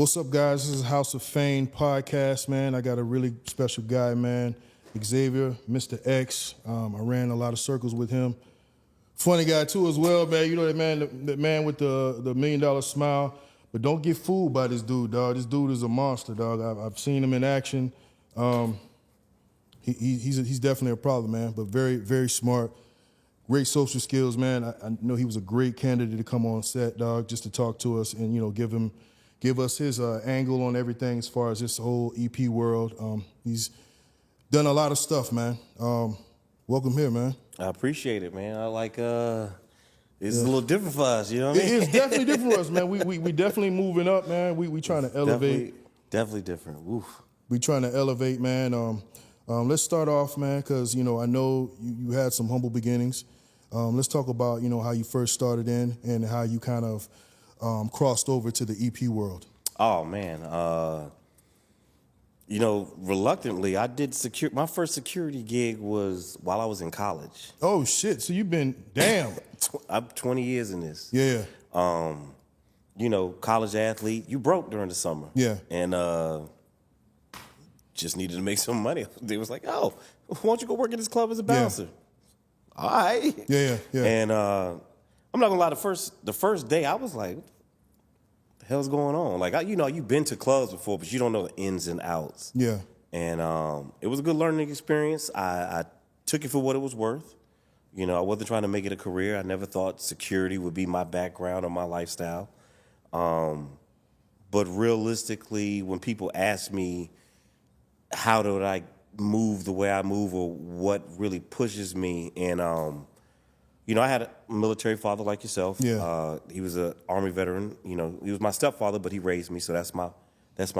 What's up, guys? This is House of Fain Podcast, man. I got a really special guy, man. Xavier, Mr. X. I ran a lot of circles with him. Funny guy, too, as well, man. You know that man with the $1 million smile. But don't get fooled by this dude, dog. This dude is a monster, dog. I've seen him in action. He's definitely a problem, man, but very, very smart. Great social skills, man. I know he was a great candidate to come on set, dog, just to talk to us and, give us his angle on everything as far as this whole EP world. He's done a lot of stuff, man. Welcome here, man. I appreciate it, man. I like it's a little different for us, you know what I mean? It's definitely different for us, man. We definitely moving up, man. We trying to elevate. Definitely different. Woof. We trying to elevate, man. Let's start off, man, because, I know you had some humble beginnings. Let's talk about, how you first started in and how you kind of crossed over to the EP world. Oh, man. Reluctantly, I did my first security gig was while I was in college. Oh, shit. So you've been, damn. I'm 20 years in this. Yeah. College athlete, you broke during the summer. Yeah. And just needed to make some money. They was like, oh, why don't you go work in this club as a bouncer? Yeah. All right. Yeah. And I'm not gonna lie, the first day I was like, what the hell's going on? Like, you've been to clubs before, but you don't know the ins and outs. Yeah. And it was a good learning experience. I took it for what it was worth. I wasn't trying to make it a career. I never thought security would be my background or my lifestyle. But realistically, when people ask me, how do I move the way I move, or what really pushes me? And, I had a military father like yourself. Yeah. He was an Army veteran. He was my stepfather, but he raised me, so that's my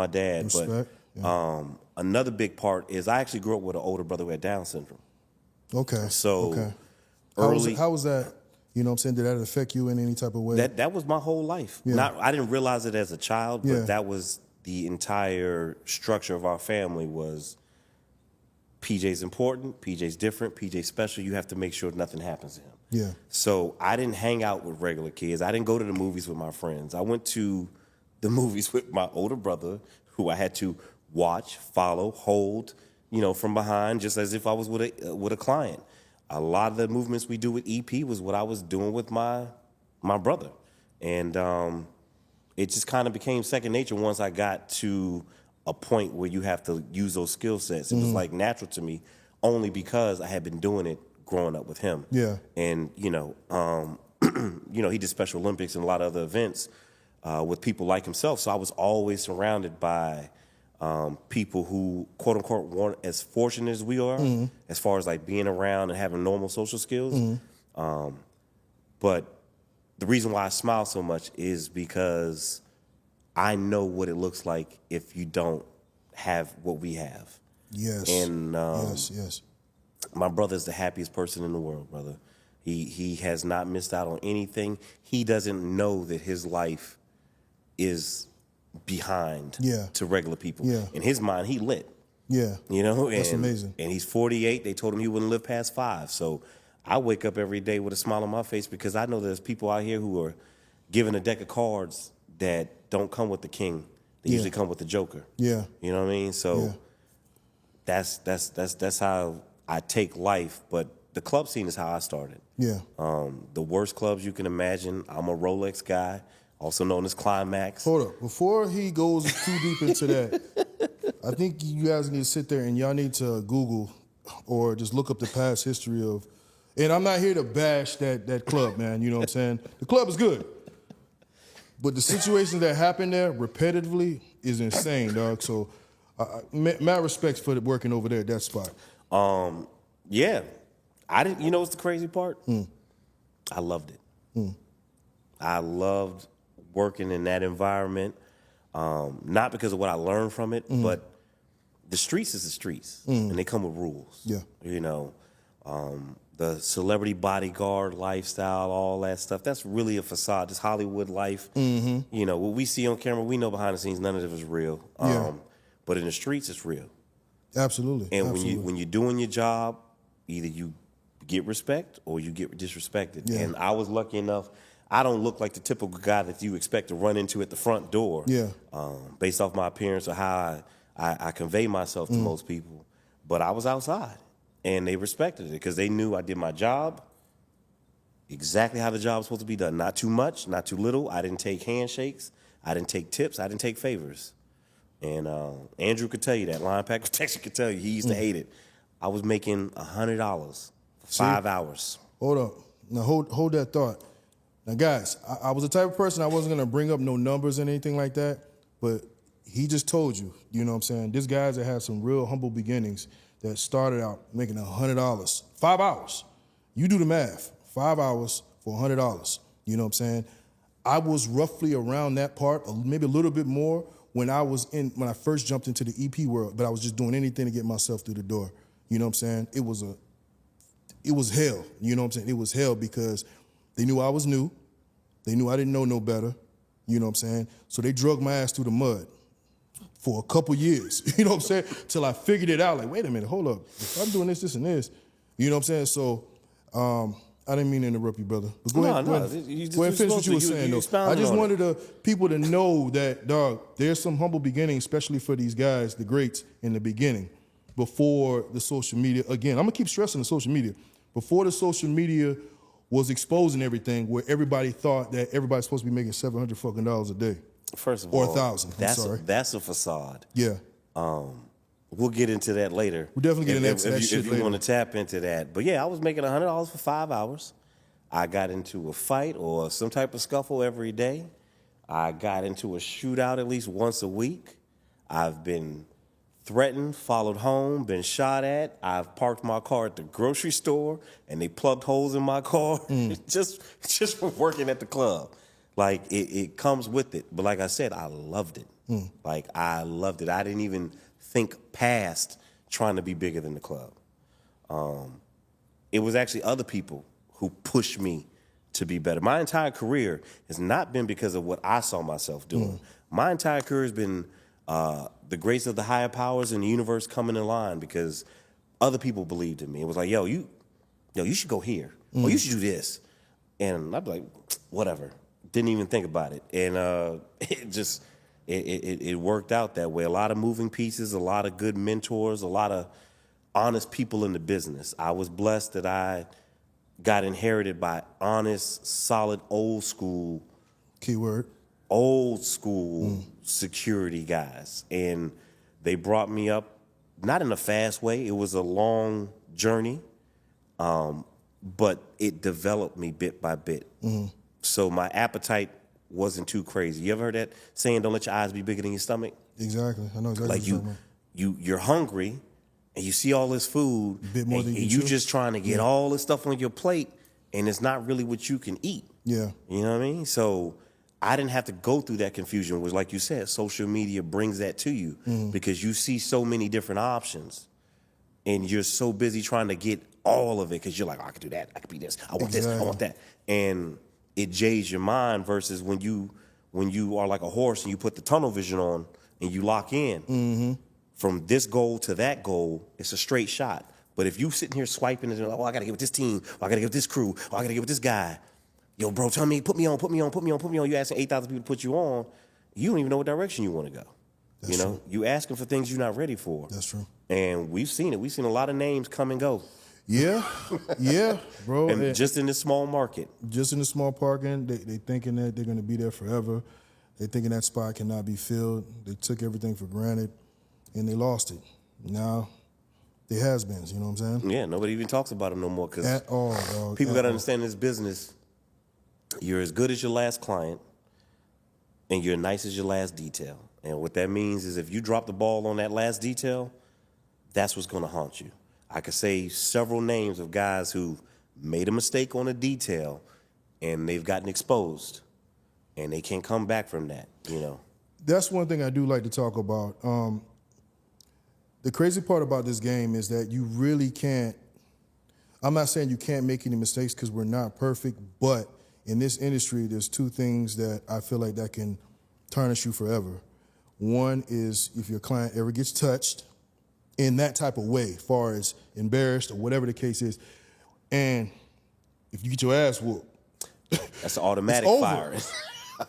dad. Respect. But another big part is I actually grew up with an older brother who had Down syndrome. Okay. So early. How was that? You know what I'm saying? Did that affect you in any type of way? That was my whole life. Yeah. I didn't realize it as a child, but that was the entire structure of our family was PJ's important, PJ's different, PJ's special. You have to make sure nothing happens to him. Yeah. So I didn't hang out with regular kids. I didn't go to the movies with my friends. I went to the movies with my older brother, who I had to watch, follow, hold, from behind, just as if I was with a client. A lot of the movements we do with EP was what I was doing with my brother. And it just kind of became second nature once I got to a point where you have to use those skill sets. It was like natural to me, only because I had been doing it growing up with him. Yeah. And, he did Special Olympics and a lot of other events with people like himself. So I was always surrounded by people who, quote unquote, weren't as fortunate as we are, as far as like being around and having normal social skills. But the reason why I smile so much is because I know what it looks like if you don't have what we have. Yes. And yes. My brother's the happiest person in the world, brother. He has not missed out on anything. He doesn't know that his life is behind to regular people. Yeah. In his mind, he lit. Yeah. That's amazing. And he's 48. They told him he wouldn't live past 5. So I wake up every day with a smile on my face because I know there's people out here who are given a deck of cards that don't come with the king. They usually come with the joker. Yeah. You know what I mean? So that's how I take life. But the club scene is how I started. Yeah. The worst clubs you can imagine. I'm a Rolex guy, also known as Climax. Hold up. Before he goes too deep into that, I think you guys need to sit there and y'all need to Google or just look up the past history of, and I'm not here to bash that club, man. You know what I'm saying? The club is good. But the situations that happen there repetitively is insane, dog. So, mad respects for working over there at that spot. Yeah. I didn't. You know what's the crazy part? I loved it. I loved working in that environment, not because of what I learned from it, but the streets is the streets, and they come with rules. Yeah. The celebrity bodyguard lifestyle, all that stuff, that's really a facade. This Hollywood life, what we see on camera, we know behind the scenes, none of it is real. But in the streets, it's real. Absolutely. And Absolutely. when you're doing your job, either you get respect or you get disrespected. Yeah. And I was lucky enough, I don't look like the typical guy that you expect to run into at the front door. Yeah. Based off my appearance or how I convey myself to most people. But I was outside, and they respected it because they knew I did my job exactly how the job was supposed to be done. Not too much, not too little. I didn't take handshakes. I didn't take tips. I didn't take favors. And Andrew could tell you that. Linebacker protection could tell you. He used to hate it. I was making $100 for 5 hours. Hold up. Now hold that thought. Now, guys, I was the type of person I wasn't gonna bring up no numbers or anything like that, but he just told you, you know what I'm saying? There's guys that have some real humble beginnings that started out making $100, 5 hours. You do the math, 5 hours for $100. You know what I'm saying? I was roughly around that part, maybe a little bit more when I first jumped into the EP world, but I was just doing anything to get myself through the door. You know what I'm saying? It was hell. You know what I'm saying? It was hell because they knew I was new. They knew I didn't know no better. You know what I'm saying? So they drug my ass through the mud for a couple years. You know what I'm saying? Till I figured it out. Like, wait a minute, hold up. If I'm doing this, this, and this, you know what I'm saying? So I didn't mean to interrupt you, brother. But go ahead. Go ahead and finish what you were saying, though. I just wanted the people to know that, dog, there's some humble beginnings, especially for these guys, the greats, in the beginning, before the social media. Again, I'm going to keep stressing the social media. Before the social media was exposing everything, where everybody thought that everybody's supposed to be making $700 fucking a day. First of all, or 1,000. That's a facade. Yeah. We'll get into that later. We'll definitely get into that shit if you later. want to tap into that. But yeah, I was making $100 for 5 hours. I got into a fight or some type of scuffle every day. I got into a shootout at least once a week. I've been threatened, followed home, been shot at. I've parked my car at the grocery store and they plugged holes in my car just for working at the club. Like, it comes with it. But like I said, I loved it. Like, I loved it. I didn't even think past trying to be bigger than the club. It was actually other people who pushed me to be better. My entire career has not been because of what I saw myself doing. My entire career has been the grace of the higher powers in the universe coming in line because other people believed in me. It was like, yo, you should go here. Or you should do this. And I'd be like, whatever. Didn't even think about it. And it worked out that way. A lot of moving pieces, a lot of good mentors, a lot of honest people in the business. I was blessed that I got inherited by honest, solid, old school security guys. And they brought me up, not in a fast way. It was a long journey, but it developed me bit by bit. So my appetite wasn't too crazy. You ever heard that saying, don't let your eyes be bigger than your stomach? Exactly. I know exactly like what you're talking about. You're hungry and you see all this food and you just trying to get all this stuff on your plate and it's not really what you can eat. Yeah. You know what I mean? So I didn't have to go through that confusion, which, like you said, social media brings that to you because you see so many different options and you're so busy trying to get all of it because you're like, oh, I could do that, I could be this, I want this, I want that. And it jades your mind versus when you are like a horse and you put the tunnel vision on and you lock in. From this goal to that goal, it's a straight shot. But if you sitting here swiping and like, oh, I gotta get with this team, oh, I gotta get with this crew, oh, I gotta get with this guy. Yo, bro, tell me, put me on. You asking 8,000 people to put you on, you don't even know what direction you want to go. That's true. You asking for things you're not ready for. That's true. And we've seen it. We've seen a lot of names come and go. Yeah, bro. And just in this small market. Just in the small parking, they thinking that they're going to be there forever. They thinking that spot cannot be filled. They took everything for granted, and they lost it. Now, they has-beens, you know what I'm saying? Yeah, nobody even talks about them no more. Cause at all, dog. People got to understand this business. You're as good as your last client, and you're nice as your last detail. And what that means is if you drop the ball on that last detail, that's what's going to haunt you. I could say several names of guys who made a mistake on a detail and they've gotten exposed and they can't come back from that, That's one thing I do like to talk about. The crazy part about this game is that you really can't, I'm not saying you can't make any mistakes because we're not perfect, but in this industry, there's two things that I feel like that can tarnish you forever. One is if your client ever gets touched, in that type of way, far as embarrassed or whatever the case is. And if you get your ass whooped. That's an automatic It's over. firing.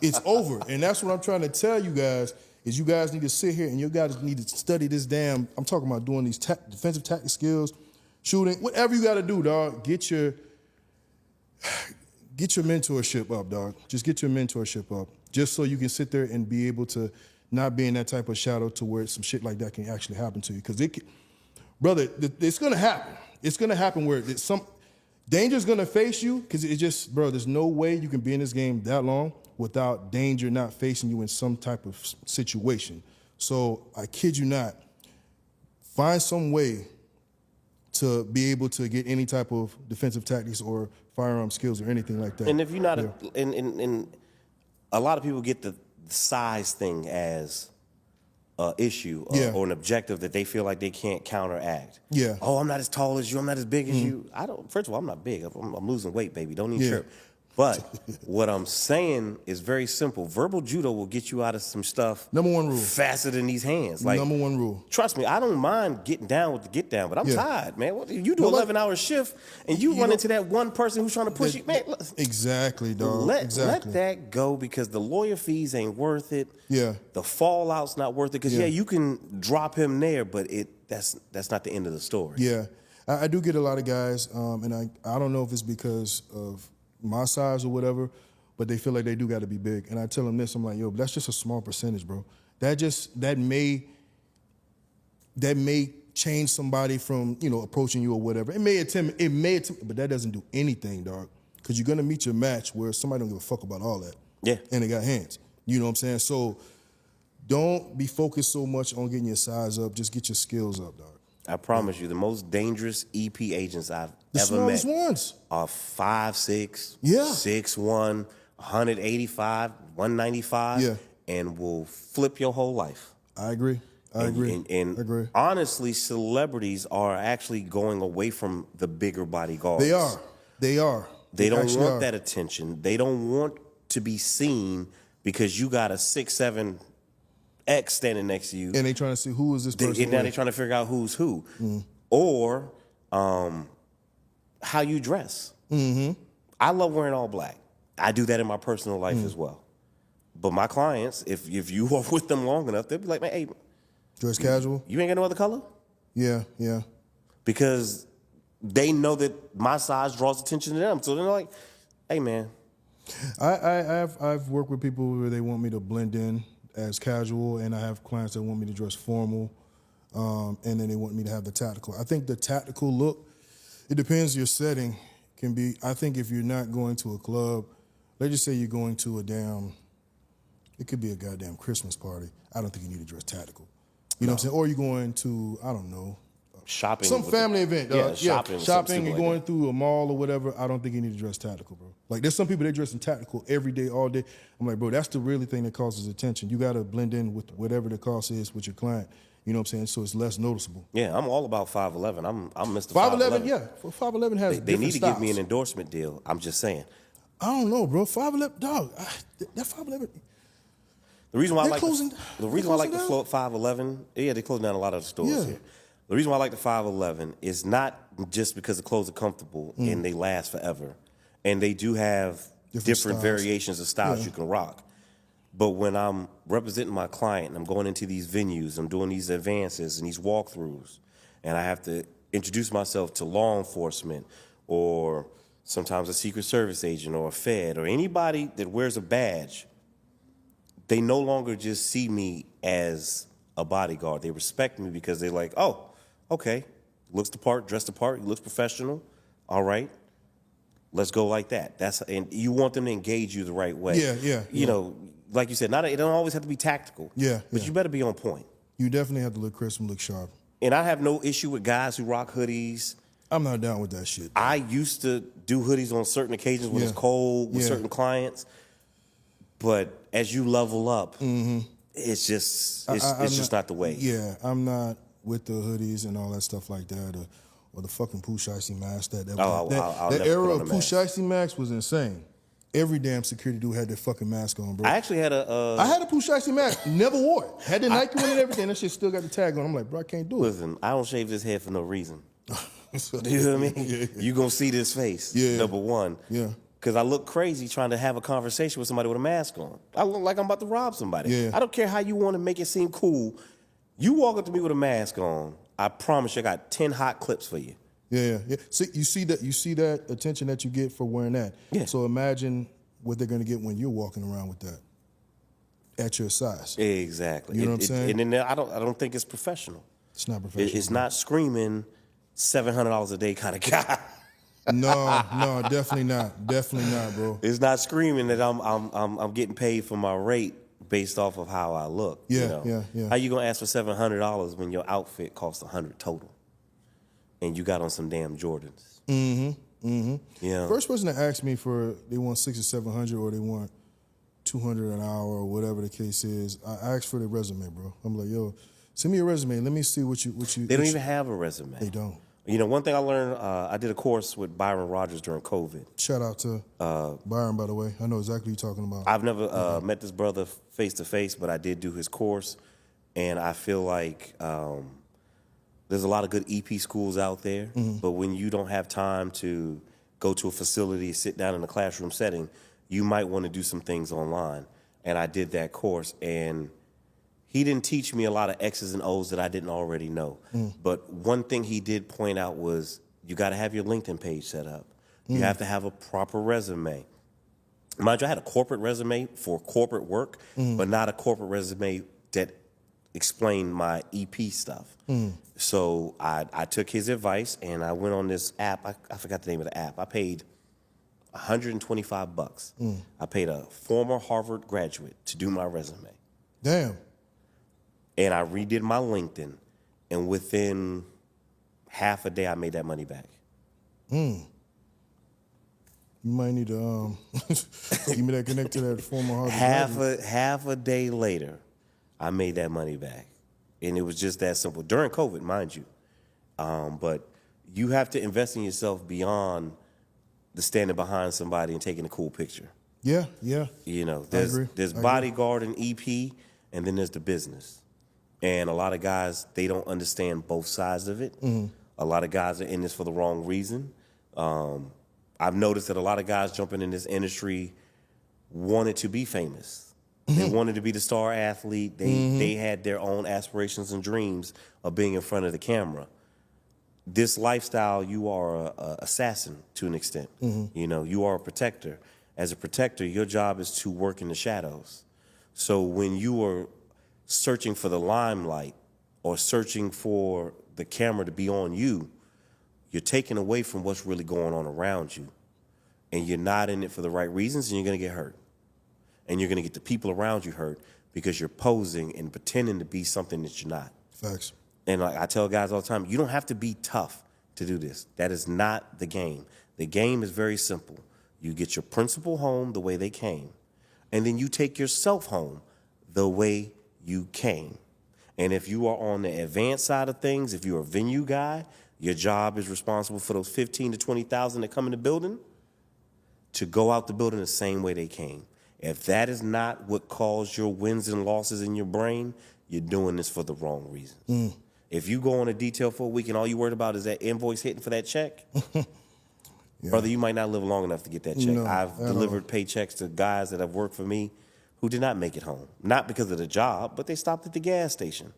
It's over. And that's what I'm trying to tell you guys, is you guys need to sit here and you guys need to study this damn, I'm talking about doing these defensive tactic skills, shooting, whatever you got to do, dog. Get your mentorship up, dog. Just get your mentorship up. Just so you can sit there and be able to not be in that type of shadow to where some shit like that can actually happen to you. Because brother, it's going to happen. It's going to happen where some danger's going to face you, because it just, bro, there's no way you can be in this game that long without danger not facing you in some type of situation. So I kid you not, find some way to be able to get any type of defensive tactics or firearm skills or anything like that. And if you're not, and a lot of people get the size thing as an issue or an objective that they feel like they can't counteract. Yeah. Oh, I'm not as tall as you. I'm not as big as you. First of all, I'm not big. I'm losing weight, baby. Don't need trip. But what I'm saying is very simple. Verbal judo will get you out of some stuff. Number one rule. Faster than these hands. Like, number one rule. Trust me, I don't mind getting down with the get down, but I'm tired, man. You do 11-hour shift and you run into that one person who's trying to push you, man. Exactly, dog. Let that go, because the lawyer fees ain't worth it. Yeah. The fallout's not worth it, because you can drop him there, but that's not the end of the story. Yeah, I do get a lot of guys, and I don't know if it's because of my size or whatever, but they feel like they do got to be big. And I tell them this, I'm like, yo, that's just a small percentage, bro. That may change somebody from, approaching you or whatever. It may attempt, but that doesn't do anything, dog. Because you're gonna meet your match where somebody don't give a fuck about all that. Yeah. And they got hands. You know what I'm saying? So don't be focused so much on getting your size up. Just get your skills up, dog. I promise you, the most dangerous EP agents I've The ever met smallest ones are 5'6", Yeah. 6'1", 185, 195, and will flip your whole life. I agree. I agree. And honestly, celebrities are actually going away from the bigger bodyguards. They are. They don't want that attention. They don't want to be seen because you got a 6'7" X standing next to you. And they trying to see who is this person. And now they're trying to figure out who's who. Or how you dress. I love wearing all black. I do that in my personal life as well. But my clients, if you are with them long enough, they'll be like, man, hey. Dress casual? You ain't got no other color? Yeah. Because they know that my size draws attention to them. So they're like, hey, man. I've worked with people where they want me to blend in as casual, and I have clients that want me to dress formal, and then they want me to have the tactical. I think the tactical look, it depends your setting, can be, I think if you're not going to a club, let's just say you're going to it could be a goddamn Christmas party. I don't think you need to dress tactical. You know what I'm saying? Or you're going to, I don't know, shopping. Some family event. Shopping and going like through a mall or whatever. I don't think you need to dress tactical, bro. Like, there's some people, they dress in tactical every day, all day. I'm like, bro, that's the really thing that causes attention. You got to blend in with whatever the cost is with your client. You know what I'm saying? So it's less noticeable. Yeah, I'm all about 5'11". I'm Mr. 5'11", yeah. 5'11" has They need to styles. give me an endorsement deal. I'm just saying. I don't know, bro. 5'11", dog. That 5'11". The reason why I like the flow at 5'11", they're closing down a lot of the stores here. The reason why I like the 5'11" is not just because the clothes are comfortable and they last forever. And they do have different variations of styles you can rock. But when I'm representing my client and I'm going into these venues, I'm doing these advances and these walkthroughs, and I have to introduce myself to law enforcement or sometimes a Secret Service agent or a Fed or anybody that wears a badge, they no longer just see me as a bodyguard. They respect me because they're like, oh, okay, looks the part, dressed the part, he looks professional. All right, let's go like that. And you want them to engage you the right way. Yeah. You know, like you said, it don't always have to be tactical. But you better be on point. You definitely have to look crisp and look sharp. And I have no issue with guys who rock hoodies. I'm not down with that shit. I used to do hoodies on certain occasions when it's cold with certain clients. But as you level up, it's just not the way. Yeah, I'm not with the hoodies and all that stuff like that, or the fucking Pooh Shiesty mask. That era of Pooh Shiesty mask was insane. Every damn security dude had their fucking mask on, bro. I actually had I had a Pooh Shiesty mask, never wore it. Had the Nike one and everything. That shit still got the tag on. I'm like, bro, I can't do it. Listen, I don't shave this head for no reason. You know what I mean? You gonna see this face, number one. Yeah. because I look crazy trying to have a conversation with somebody with a mask on. I look like I'm about to rob somebody. Yeah. I don't care how you want to make it seem cool. You walk up to me with a mask on, I promise you I got 10 hot clips for you. Yeah. See, you see that attention that you get for wearing that. Yeah. So imagine what they're going to get when you're walking around with that at your size. Exactly. You know what I'm saying? And then I don't think it's professional. It's not professional. It's not screaming $700 a day kind of guy. No, definitely not. Definitely not, bro. It's not screaming that I'm getting paid for my rate based off of how I look. Yeah. How you gonna ask for $700 when your outfit costs $100 total, and you got on some damn Jordans? Yeah. First person to ask me they want $600 or $700 or they want $200 an hour or whatever the case is, I asked for their resume, bro. I'm like, yo, send me your resume. Let me see what you. They don't even have a resume. They don't. One thing I learned, I did a course with Byron Rogers during COVID. Shout out to Byron, by the way. I know exactly what you're talking about. I've never met this brother face to face, but I did do his course, and I feel like there's a lot of good EP schools out there, but when you don't have time to go to a facility, sit down in a classroom setting, you might want to do some things online. And I did that course, and he didn't teach me a lot of X's and O's that I didn't already know. But one thing he did point out was you got to have your LinkedIn page set up. You have to have a proper resume. Mind you, I had a corporate resume for corporate work, but not a corporate resume that explained my EP stuff. So I took his advice, and I went on this app. I forgot the name of the app. I paid $125. I paid a former Harvard graduate to do my resume. Damn. And I redid my LinkedIn, and within half a day, I made that money back. You might need to give me that connect to that former Harvard. Half a day later, I made that money back, and it was just that simple. During COVID, mind you, but you have to invest in yourself beyond the standing behind somebody and taking a cool picture. Yeah. There's bodyguard and EP, and then there's the business. And a lot of guys, they don't understand both sides of it. A lot of guys are in this for the wrong reason. I've noticed that a lot of guys jumping in this industry wanted to be famous. They wanted to be the star athlete. They had their own aspirations and dreams of being in front of the camera. This lifestyle, you are an assassin to an extent. You are a protector. As a protector, your job is to work in the shadows. So when you are searching for the limelight or searching for the camera to be on you, you're taken away from what's really going on around you. And you're not in it for the right reasons, and you're going to get hurt. And you're going to get the people around you hurt because you're posing and pretending to be something that you're not. Facts. And like I tell guys all the time, you don't have to be tough to do this. That is not the game. The game is very simple. You get your principal home the way they came, and then you take yourself home the way you came. And if you are on the advanced side of things, if you're a venue guy, your job is responsible for those 15 to 20,000 that come in the building to go out the building the same way they came. If that is not what caused your wins and losses in your brain, you're doing this for the wrong reasons. If you go on a detail for a week and all you worried about is that invoice hitting for that check, brother, you might not live long enough to get that check. No, I've delivered paychecks to guys that have worked for me who did not make it home. Not because of the job, but they stopped at the gas station.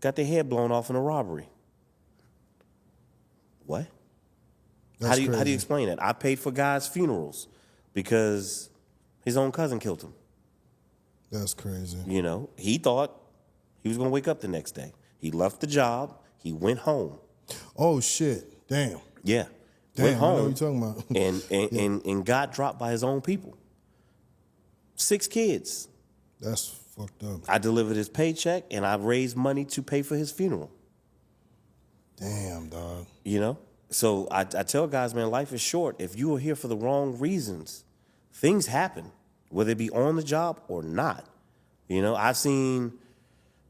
Got their head blown off in a robbery. What? How do you explain that? I paid for guys' funerals because his own cousin killed him. That's crazy. He thought he was going to wake up the next day. He left the job. He went home. Oh, shit. Damn. Yeah. Damn, went home. I know what you're talking about. and got dropped by his own people. 6 kids. That's fucked up. I delivered his paycheck, and I raised money to pay for his funeral. Damn, dog. So I tell guys, man, life is short. If you are here for the wrong reasons, things happen, whether it be on the job or not. I've seen,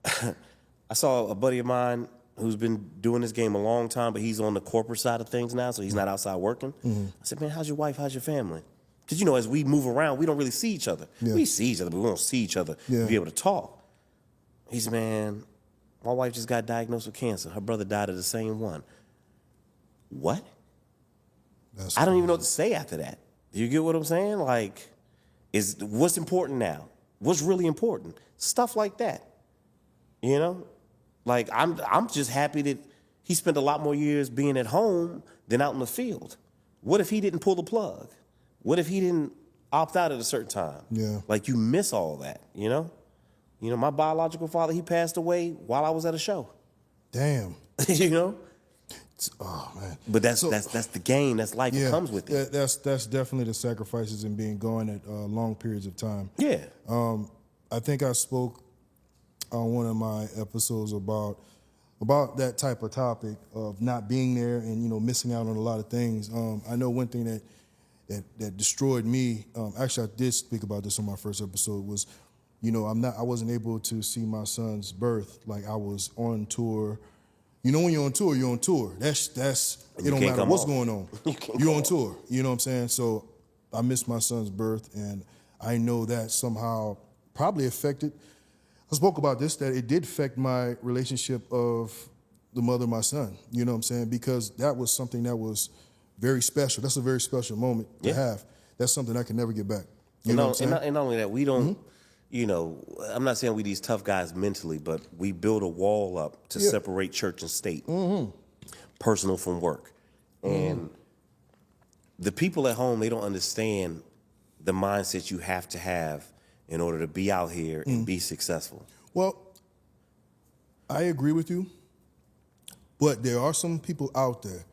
I saw a buddy of mine who's been doing this game a long time, but he's on the corporate side of things now, so he's not outside working. I said, man, how's your wife? How's your family? Because, as we move around, we don't really see each other. Yeah. We see each other, but we don't see each other to be able to talk. He said, man, my wife just got diagnosed with cancer. Her brother died of the same one. What? I don't even know what to say after that. You get what I'm saying? Like, is what's important now? What's really important? Stuff like that. You know? Like, I'm just happy that he spent a lot more years being at home than out in the field. What if he didn't pull the plug? What if he didn't opt out at a certain time? Yeah. Like, you miss all that, you know? You know, my biological father, he passed away while I was at a show. Damn. You know? Oh man. But that's the game. That's life. It comes with it. That's definitely the sacrifices in being gone at long periods of time. Yeah. I think I spoke on one of my episodes about that type of topic of not being there and, you know, missing out on a lot of things. I know one thing that destroyed me. Actually, I did speak about this on my first episode. Was, you know, I wasn't able to see my son's birth. Like, I was on tour. You know, when you're on tour, you're on tour. That's it don't matter what's going on. You're on tour. You know what I'm saying? So I missed my son's birth, and I know that somehow probably affected. I spoke about this, that it did affect my relationship of the mother of my son. You know what I'm saying? Because that was something that was very special. That's a very special moment to have. That's something I can never get back. You know what I'm saying? And not only that, we don't, you know, I'm not saying we these tough guys mentally, but we build a wall up to separate church and state, personal from work. And the people at home, they don't understand the mindset you have to have in order to be out here and be successful. Well, I agree with you, but there are some people out there,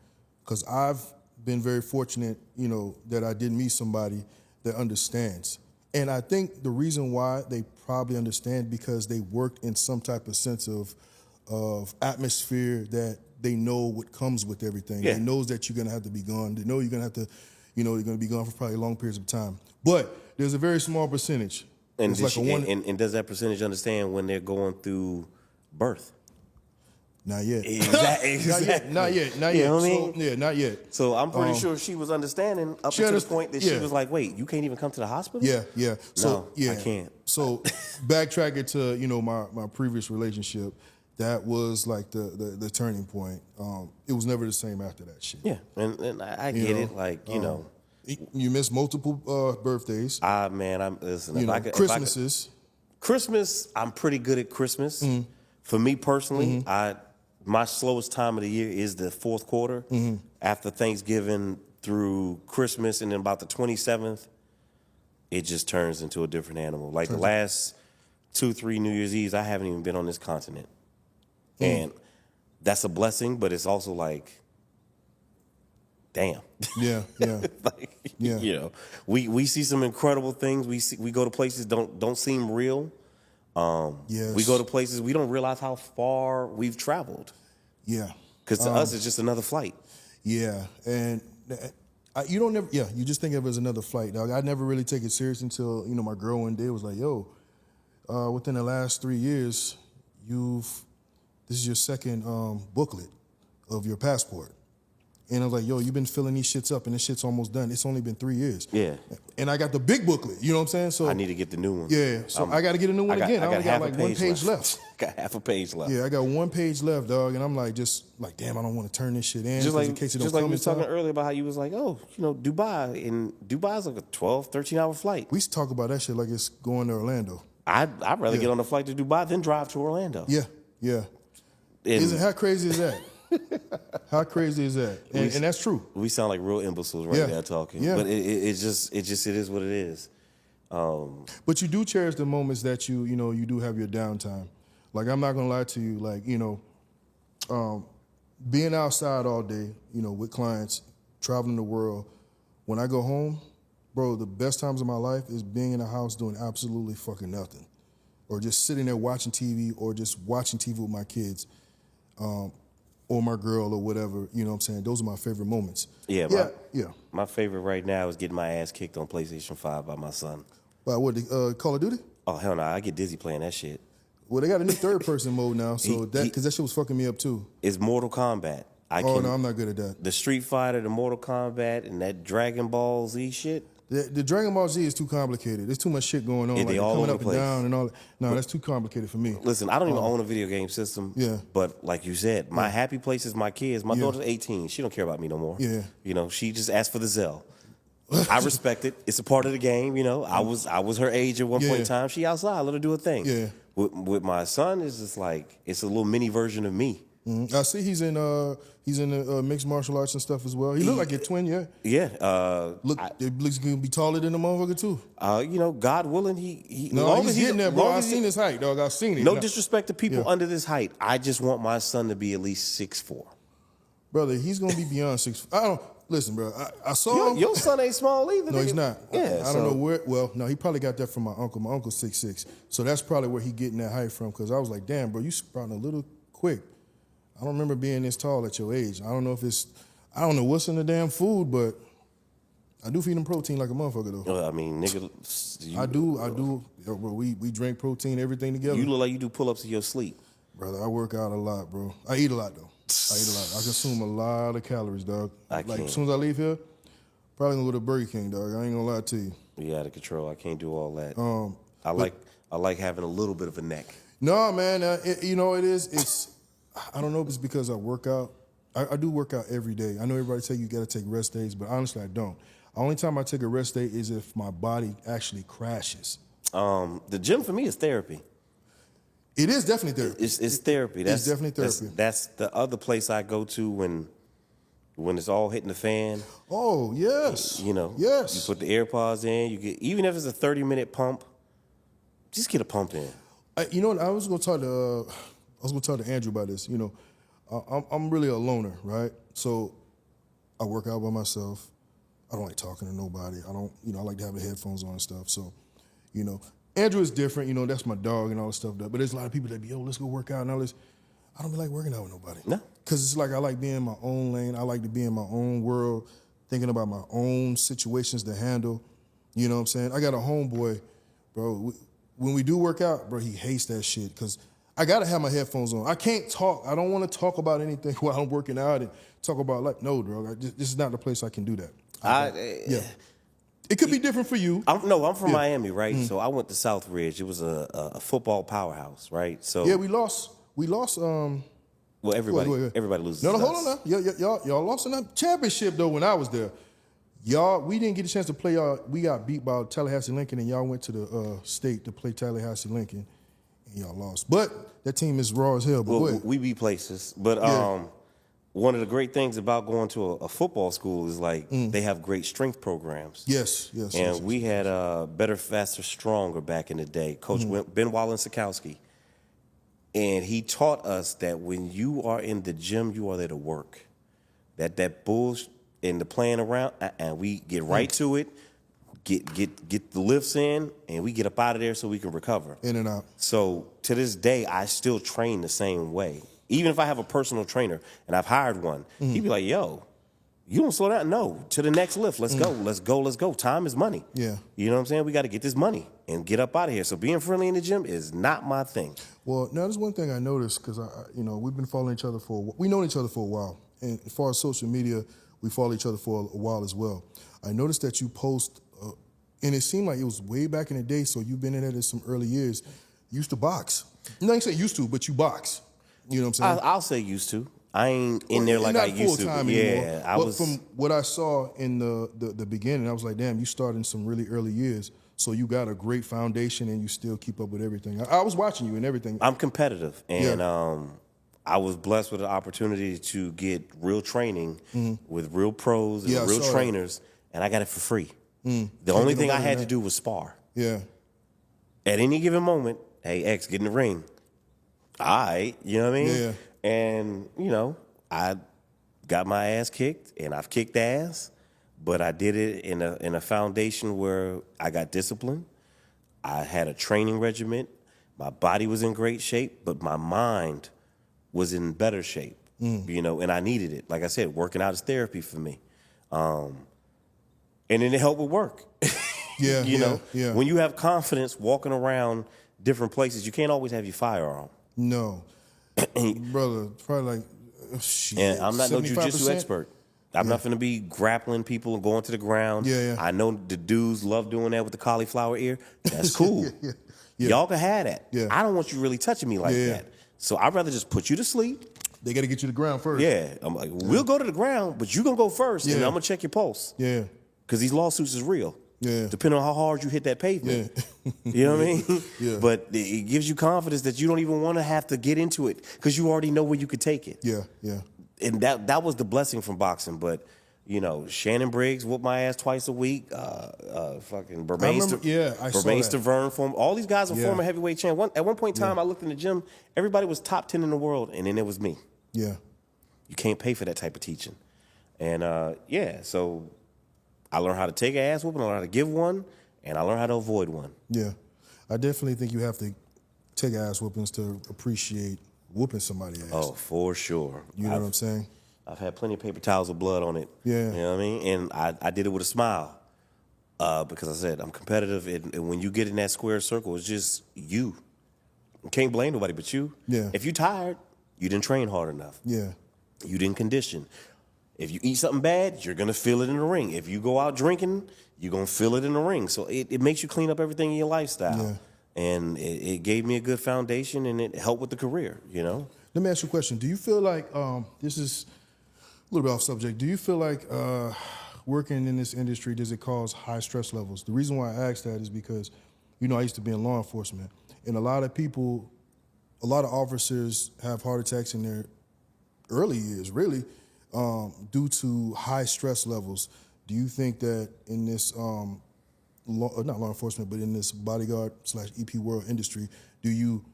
because I've been very fortunate, you know, that I did meet somebody that understands. And I think the reason why they probably understand, because they worked in some type of sense of atmosphere that they know what comes with everything. Yeah. They knows that you're going to have to be gone. They know you're going to have to, you know, you're going to be gone for probably long periods of time. But there's a very small percentage. And, it's like and does that percentage understand when they're going through birth? Not yet. Exactly. Not yet. You know what I mean? So, yeah, not yet. So I'm pretty sure she was understanding up to the point that she was like, wait, you can't even come to the hospital? Yeah. So, no, I can't. So backtracking to, you know, my previous relationship, that was like the turning point. It was never the same after that shit. Yeah, and I get it. Like, you know. You missed multiple birthdays. Man, listen. You know, Christmases. Christmas, I'm pretty good at Christmas. For me personally, my slowest time of the year is the fourth quarter. After Thanksgiving through Christmas, and then about the 27th, it just turns into a different animal. Like the last 2-3 New Year's Eves, I haven't even been on this continent. And that's a blessing, but it's also like, damn. Yeah. Like, you know, we see some incredible things. We go to places don't seem real. Yes. We go to places we don't realize how far we've traveled. Yeah. Because to us, it's just another flight. Yeah, and you just think of it as another flight, dog. I never really take it serious until, you know, my girl one day was like, yo, within the last 3 years, this is your second booklet of your passport. And I was like, yo, you've been filling these shits up, and this shit's almost done. It's only been 3 years. Yeah. And I got the big booklet, you know what I'm saying? So I need to get the new one. Yeah, so I got to get a new one again. I only got like 1 page left. Got half a page left. Yeah, I got 1 page left, dog, and I'm like, damn, I don't want to turn this shit in. Just like, in case it don't just like come we in were talking time. earlier about how you was like, oh, you know, Dubai. And Dubai's like a 12, 13-hour flight. We used to talk about that shit like it's going to Orlando. I'd rather get on a flight to Dubai than drive to Orlando. Yeah. How crazy is that? How crazy is that? And that's true. We sound like real imbeciles right now talking. Yeah. But it is what it is. But you do cherish the moments that you do have your downtime. Like, I'm not gonna lie to you, like, you know, being outside all day, you know, with clients, traveling the world. When I go home, bro, the best times of my life is being in the house doing absolutely fucking nothing, or just sitting there watching TV, or just watching TV with my kids. Or my girl, or whatever, you know what I'm saying? Those are my favorite moments. Yeah. My favorite right now is getting my ass kicked on PlayStation 5 by my son. By what, Call of Duty? Oh, hell no, I get dizzy playing that shit. Well, they got a new third-person mode now, so because that shit was fucking me up too. It's Mortal Kombat. No, I'm not good at that. The Street Fighter, the Mortal Kombat, and that Dragon Ball Z shit. The Dragon Ball Z is too complicated. There's too much shit going on. Yeah, like they all coming over up the and place. down and all that. No, that's too complicated for me. Listen, I don't even own a video game system. Yeah. But like you said, my happy place is my kids. My daughter's 18. She don't care about me no more. Yeah. You know, she just asked for the Zelle. I respect it. It's a part of the game, you know. I was her age at one point in time. She outside, let her do her thing. Yeah. With my son, it's just like it's a little mini version of me. Mm-hmm. I see he's in the mixed martial arts and stuff as well. He look like your twin, yeah. Yeah. It looks gonna be taller than the motherfucker too. You know, God willing, he no, he's getting there, bro. I seen his height, dog. I seen it. No disrespect to people under this height. I just want my son to be at least 6'4". Brother, he's gonna be beyond 6'. I don't listen, bro. I saw him. Your son ain't small either. No, he's not. Yeah, I don't know where. Well, no, he probably got that from my uncle. My uncle's 6'6", so that's probably where he getting that height from. Because I was like, damn, bro, you sprouting a little quick. I don't remember being this tall at your age. I don't know what's in the damn food, but I do feed him protein like a motherfucker though. I mean, nigga, I do. Bro, we drink protein, everything together. You look like you do pull-ups in your sleep. Brother, I work out a lot, bro. I eat a lot though. I consume a lot of calories, dog. As soon as I leave here, probably gonna go to Burger King, dog. I ain't gonna lie to you. You out of control. I can't do all that. I like having a little bit of a neck. No, man. It's. I don't know if it's because I work out. I do work out every day. I know everybody say you got to take rest days, but honestly, I don't. The only time I take a rest day is if my body actually crashes. The gym for me is therapy. It is definitely therapy. It's therapy. It's definitely therapy. That's the other place I go to when it's all hitting the fan. Oh, yes. You know. Yes. You put the AirPods in. You get, even if it's a 30-minute pump, just get a pump in. You know what? I was gonna talk to Andrew about this. You know, I'm really a loner, right? So I work out by myself. I don't like talking to nobody. I like to have the headphones on and stuff. So, you know, Andrew is different. You know, that's my dog and all this stuff. But there's a lot of people that be, let's go work out and all this. I don't be like working out with nobody. No. Because it's like I like being in my own lane. I like to be in my own world, thinking about my own situations to handle. You know what I'm saying? I got a homeboy, bro. When we do work out, bro, he hates that shit because I got to have my headphones on. I can't talk. I don't want to talk about anything while I'm working out and talk about, like, no, bro. This is not the place I can do that. Yeah. It could be different for you. I'm from Miami, right? Mm-hmm. So I went to Southridge. It was a football powerhouse, right? So yeah, we lost. Well, everybody loses. No, hold on now. Y'all lost in that championship though when I was there. We didn't get a chance to play. We got beat by Tallahassee Lincoln, and y'all went to the state to play Tallahassee Lincoln, and y'all lost. But that team is raw as hell. But well, we beat places. But one of the great things about going to a football school is like they have great strength programs. Yes. And we had Better, Faster, Stronger back in the day. Coach Ben Wallen-Sikowski. And he taught us that when you are in the gym, you are there to work. That bullshit and the playing around, and we get right to it, get the lifts in, and we get up out of there so we can recover. In and out. So to this day, I still train the same way. Even if I have a personal trainer and I've hired one, he'd be like, yo, you don't slow down? No, to the next lift. Let's go. Time is money. Yeah. You know what I'm saying? We got to get this money and get up out of here. So being friendly in the gym is not my thing. Well, now there's one thing I noticed because we've been following each other we known each other for a while, and as far as social media, we follow each other for a while as well. I noticed that you post, and it seemed like it was way back in the day. So you've been in it in some early years. You used to box. No, I ain't say used to, but you box. You know what I'm saying? I'll say used to. I ain't in there like I used to. Yeah, I was. From what I saw in the beginning, I was like, damn, you started in some really early years. So you got a great foundation, and you still keep up with everything. I was watching you and everything. I'm competitive, and I was blessed with the opportunity to get real training with real pros and real trainers, and I got it for free. The only thing I had to do was spar. Yeah. At any given moment, hey, X, get in the ring. All right, you know what I mean? Yeah. And, I got my ass kicked, and I've kicked ass, but I did it in a foundation where I got discipline. I had a training regimen. My body was in great shape, but my mind was in better shape, and I needed it. Like I said, working out is therapy for me. And then it helped with work. Yeah. When you have confidence walking around different places, you can't always have your firearm. No. Brother, probably like, shit. And I'm not 75%? no jiu-jitsu expert. I'm not going to be grappling people and going to the ground. Yeah. I know the dudes love doing that with the cauliflower ear. That's cool. Yeah. Y'all can have that. Yeah. I don't want you really touching me like that. So I'd rather just put you to sleep. They got to get you to the ground first. Yeah. I'm like, we'll go to the ground, but you're going to go first, and I'm going to check your pulse. Yeah. because these lawsuits is real. Yeah. Depending on how hard you hit that pavement. Yeah. You know what I mean? Yeah. But it gives you confidence that you don't even want to have to get into it because you already know where you could take it. Yeah, yeah. And that was the blessing from boxing. But, you know, Shannon Briggs whooped my ass twice a week. Fucking Bermain Stavern, all these guys are former heavyweight champ. At one point in time, I looked in the gym, everybody was top 10 in the world, and then it was me. Yeah. You can't pay for that type of teaching. And, so I learned how to take an ass whooping, I learned how to give one, and I learned how to avoid one. Yeah. I definitely think you have to take ass whoopings to appreciate whooping somebody's ass. Oh, for sure. You know what I'm saying? I've had plenty of paper towels with blood on it. Yeah. You know what I mean? And I did it with a smile because I said, I'm competitive, and when you get in that square circle, it's just you. You can't blame nobody but you. Yeah. If you're tired, you didn't train hard enough. Yeah. You didn't condition. If you eat something bad, you're going to feel it in the ring. If you go out drinking, you're going to feel it in the ring. So it makes you clean up everything in your lifestyle. Yeah. And it gave me a good foundation, and it helped with the career, you know? Let me ask you a question. Do you feel like, this is a little bit off subject, do you feel like working in this industry, does it cause high stress levels? The reason why I ask that is because, you know, I used to be in law enforcement, and a lot of officers have heart attacks in their early years, really, due to high stress levels. Do you think that in this, not law enforcement, but in this bodyguard / EP world industry, do you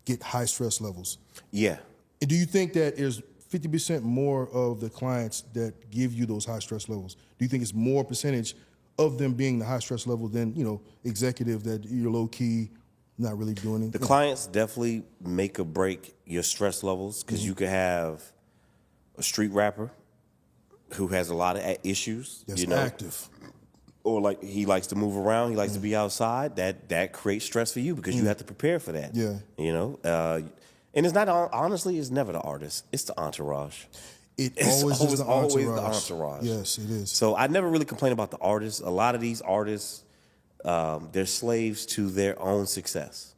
get high stress levels? Yeah. And do you think that there's 50% more of the clients that give you those high stress levels? Do you think it's more percentage of them being the high stress level than, you know, executive that you're low key, not really doing anything? The clients definitely make or break your stress levels because you could have a street rapper who has a lot of issues. That's you know, active. Or like he likes to move around, he likes to be outside. That creates stress for you because you have to prepare for that. Yeah. You know, and it's not, honestly, it's never the artist. It's the entourage. It's always the entourage. Yes, it is. So I never really complain about the artists. A lot of these artists, they're slaves to their own success.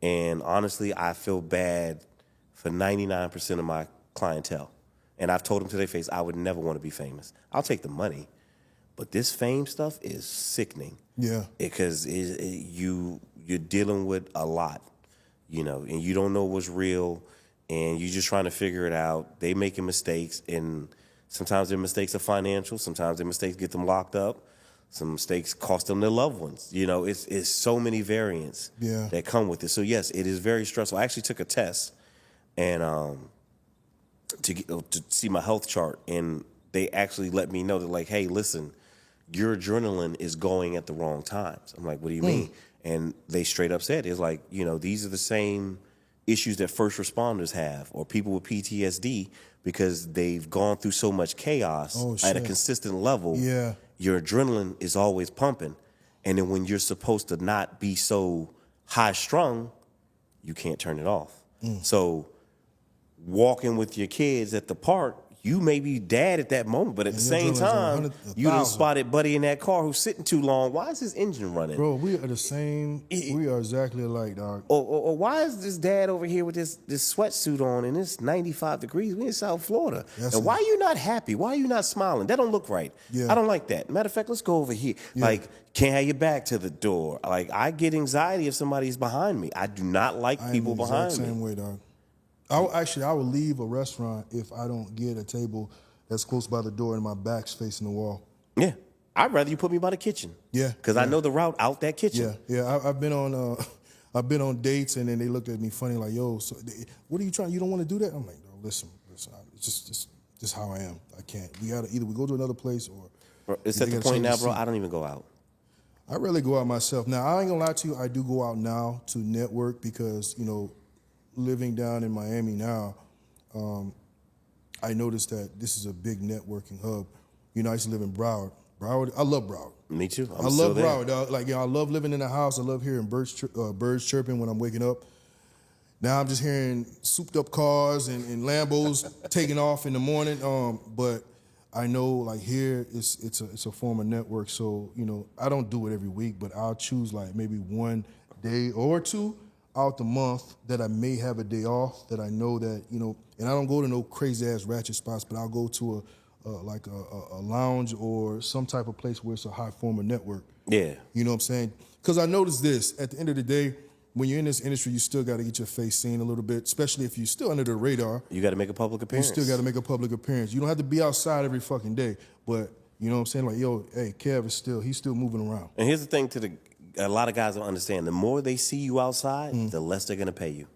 And honestly, I feel bad for 99% of my clientele. And I've told them to their face, I would never want to be famous. I'll take the money. But this fame stuff is sickening. Yeah. Because you're dealing with a lot, you know, and you don't know what's real, and you're just trying to figure it out. They making mistakes, and sometimes their mistakes are financial. Sometimes their mistakes get them locked up. Some mistakes cost them their loved ones. You know, it's so many variants that come with it. So yes, it is very stressful. I actually took a test, and to see my health chart, and they actually let me know that, like, hey, listen, your adrenaline is going at the wrong times. I'm like, what do you mean? And they straight up said, it's like, you know, these are the same issues that first responders have, or people with PTSD, because they've gone through so much chaos at a consistent level. Yeah. Your adrenaline is always pumping. And then when you're supposed to not be so high strung, you can't turn it off. So walking with your kids at the park, you may be dad at that moment, but at the same time, you done spotted buddy in that car who's sitting too long. Why is his engine running? Bro, we are the same. We are exactly alike, dog. Or why is this dad over here with this sweatsuit on and it's 95 degrees? We in South Florida. And why are you not happy? Why are you not smiling? That don't look right. Yeah. I don't like that. Matter of fact, let's go over here. Yeah. Like, can't have your back to the door. Like, I get anxiety if somebody's behind me. I do not like people behind me. Same way, dog. I would leave a restaurant if I don't get a table that's close by the door and my back's facing the wall. Yeah. I'd rather you put me by the kitchen. Yeah. Because I know the route out that kitchen. Yeah. I've been on dates, and then they looked at me funny like, yo, so what are you trying? You don't want to do that? I'm like, no, listen. It's just how I am. I can't. We gotta either we go to another place or. Bro, it's at the point now, bro, I don't even go out. I rarely go out myself. Now, I ain't gonna lie to you, I do go out now to network because, you know, living down in Miami now, I noticed that this is a big networking hub. You know, I used to live in Broward. I love Broward. Me too. I love Broward, dog. Like, you know, I love living in the house. I love hearing birds chirping when I'm waking up. Now I'm just hearing souped up cars and Lambos taking off in the morning. But I know, like, here it's a form of network. So, you know, I don't do it every week, but I'll choose like maybe one day or two out the month that I may have a day off, that I know that, you know, and I don't go to no crazy ass ratchet spots, but I'll go to like a lounge or some type of place where it's a high form of network. Yeah. You know what I'm saying? Because I noticed this, at the end of the day, when you're in this industry, you still got to get your face seen a little bit, especially if you're still under the radar. You got to make a public appearance. You still got to make a public appearance. You don't have to be outside every fucking day, but you know what I'm saying? Like, yo, hey, Kev is he's still moving around. And here's the thing a lot of guys don't understand. The more they see you outside, the less they're going to pay you.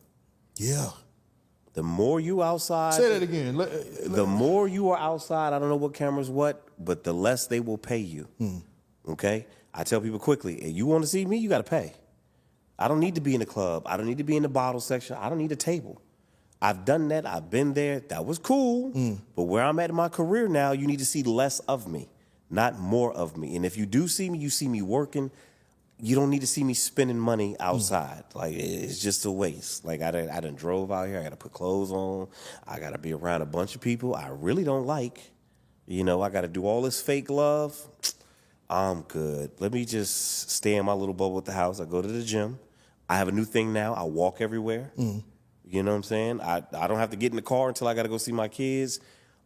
Yeah. The more you outside. Say that again. The more you are outside, I don't know what camera's what, but the less they will pay you. Okay? I tell people quickly, if you want to see me, you got to pay. I don't need to be in the club. I don't need to be in the bottle section. I don't need a table. I've done that. I've been there. That was cool. But where I'm at in my career now, you need to see less of me, not more of me. And if you do see me, you see me working. You don't need to see me spending money outside. Like, it's just a waste. Like, I done drove out here. I got to put clothes on. I got to be around a bunch of people I really don't like. You know, I got to do all this fake love. I'm good. Let me just stay in my little bubble at the house. I go to the gym. I have a new thing now. I walk everywhere. You know what I'm saying? I don't have to get in the car until I got to go see my kids.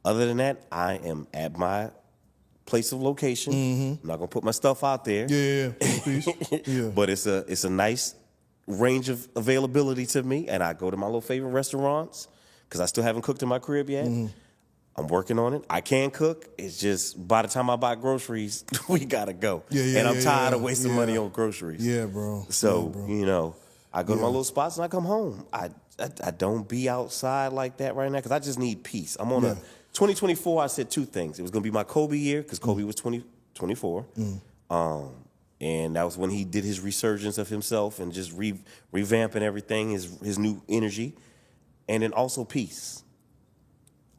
Other than that, I am at my place of location. I'm not gonna put my stuff out there. Yeah, please. Yeah. But it's a nice range of availability to me, and I go to my little favorite restaurants because I still haven't cooked in my crib yet. I'm working on it. I can cook. It's just by the time I buy groceries, we gotta go. And I'm tired of wasting money on groceries. Yeah, bro. So, bro. you know, I go to my little spots and I come home. I don't be outside like that right now because I just need peace. I'm on a 2024. I said two things. It was gonna be my Kobe year because Kobe was 24. And that was when he did his resurgence of himself and just revamping everything, his new energy, and then also peace.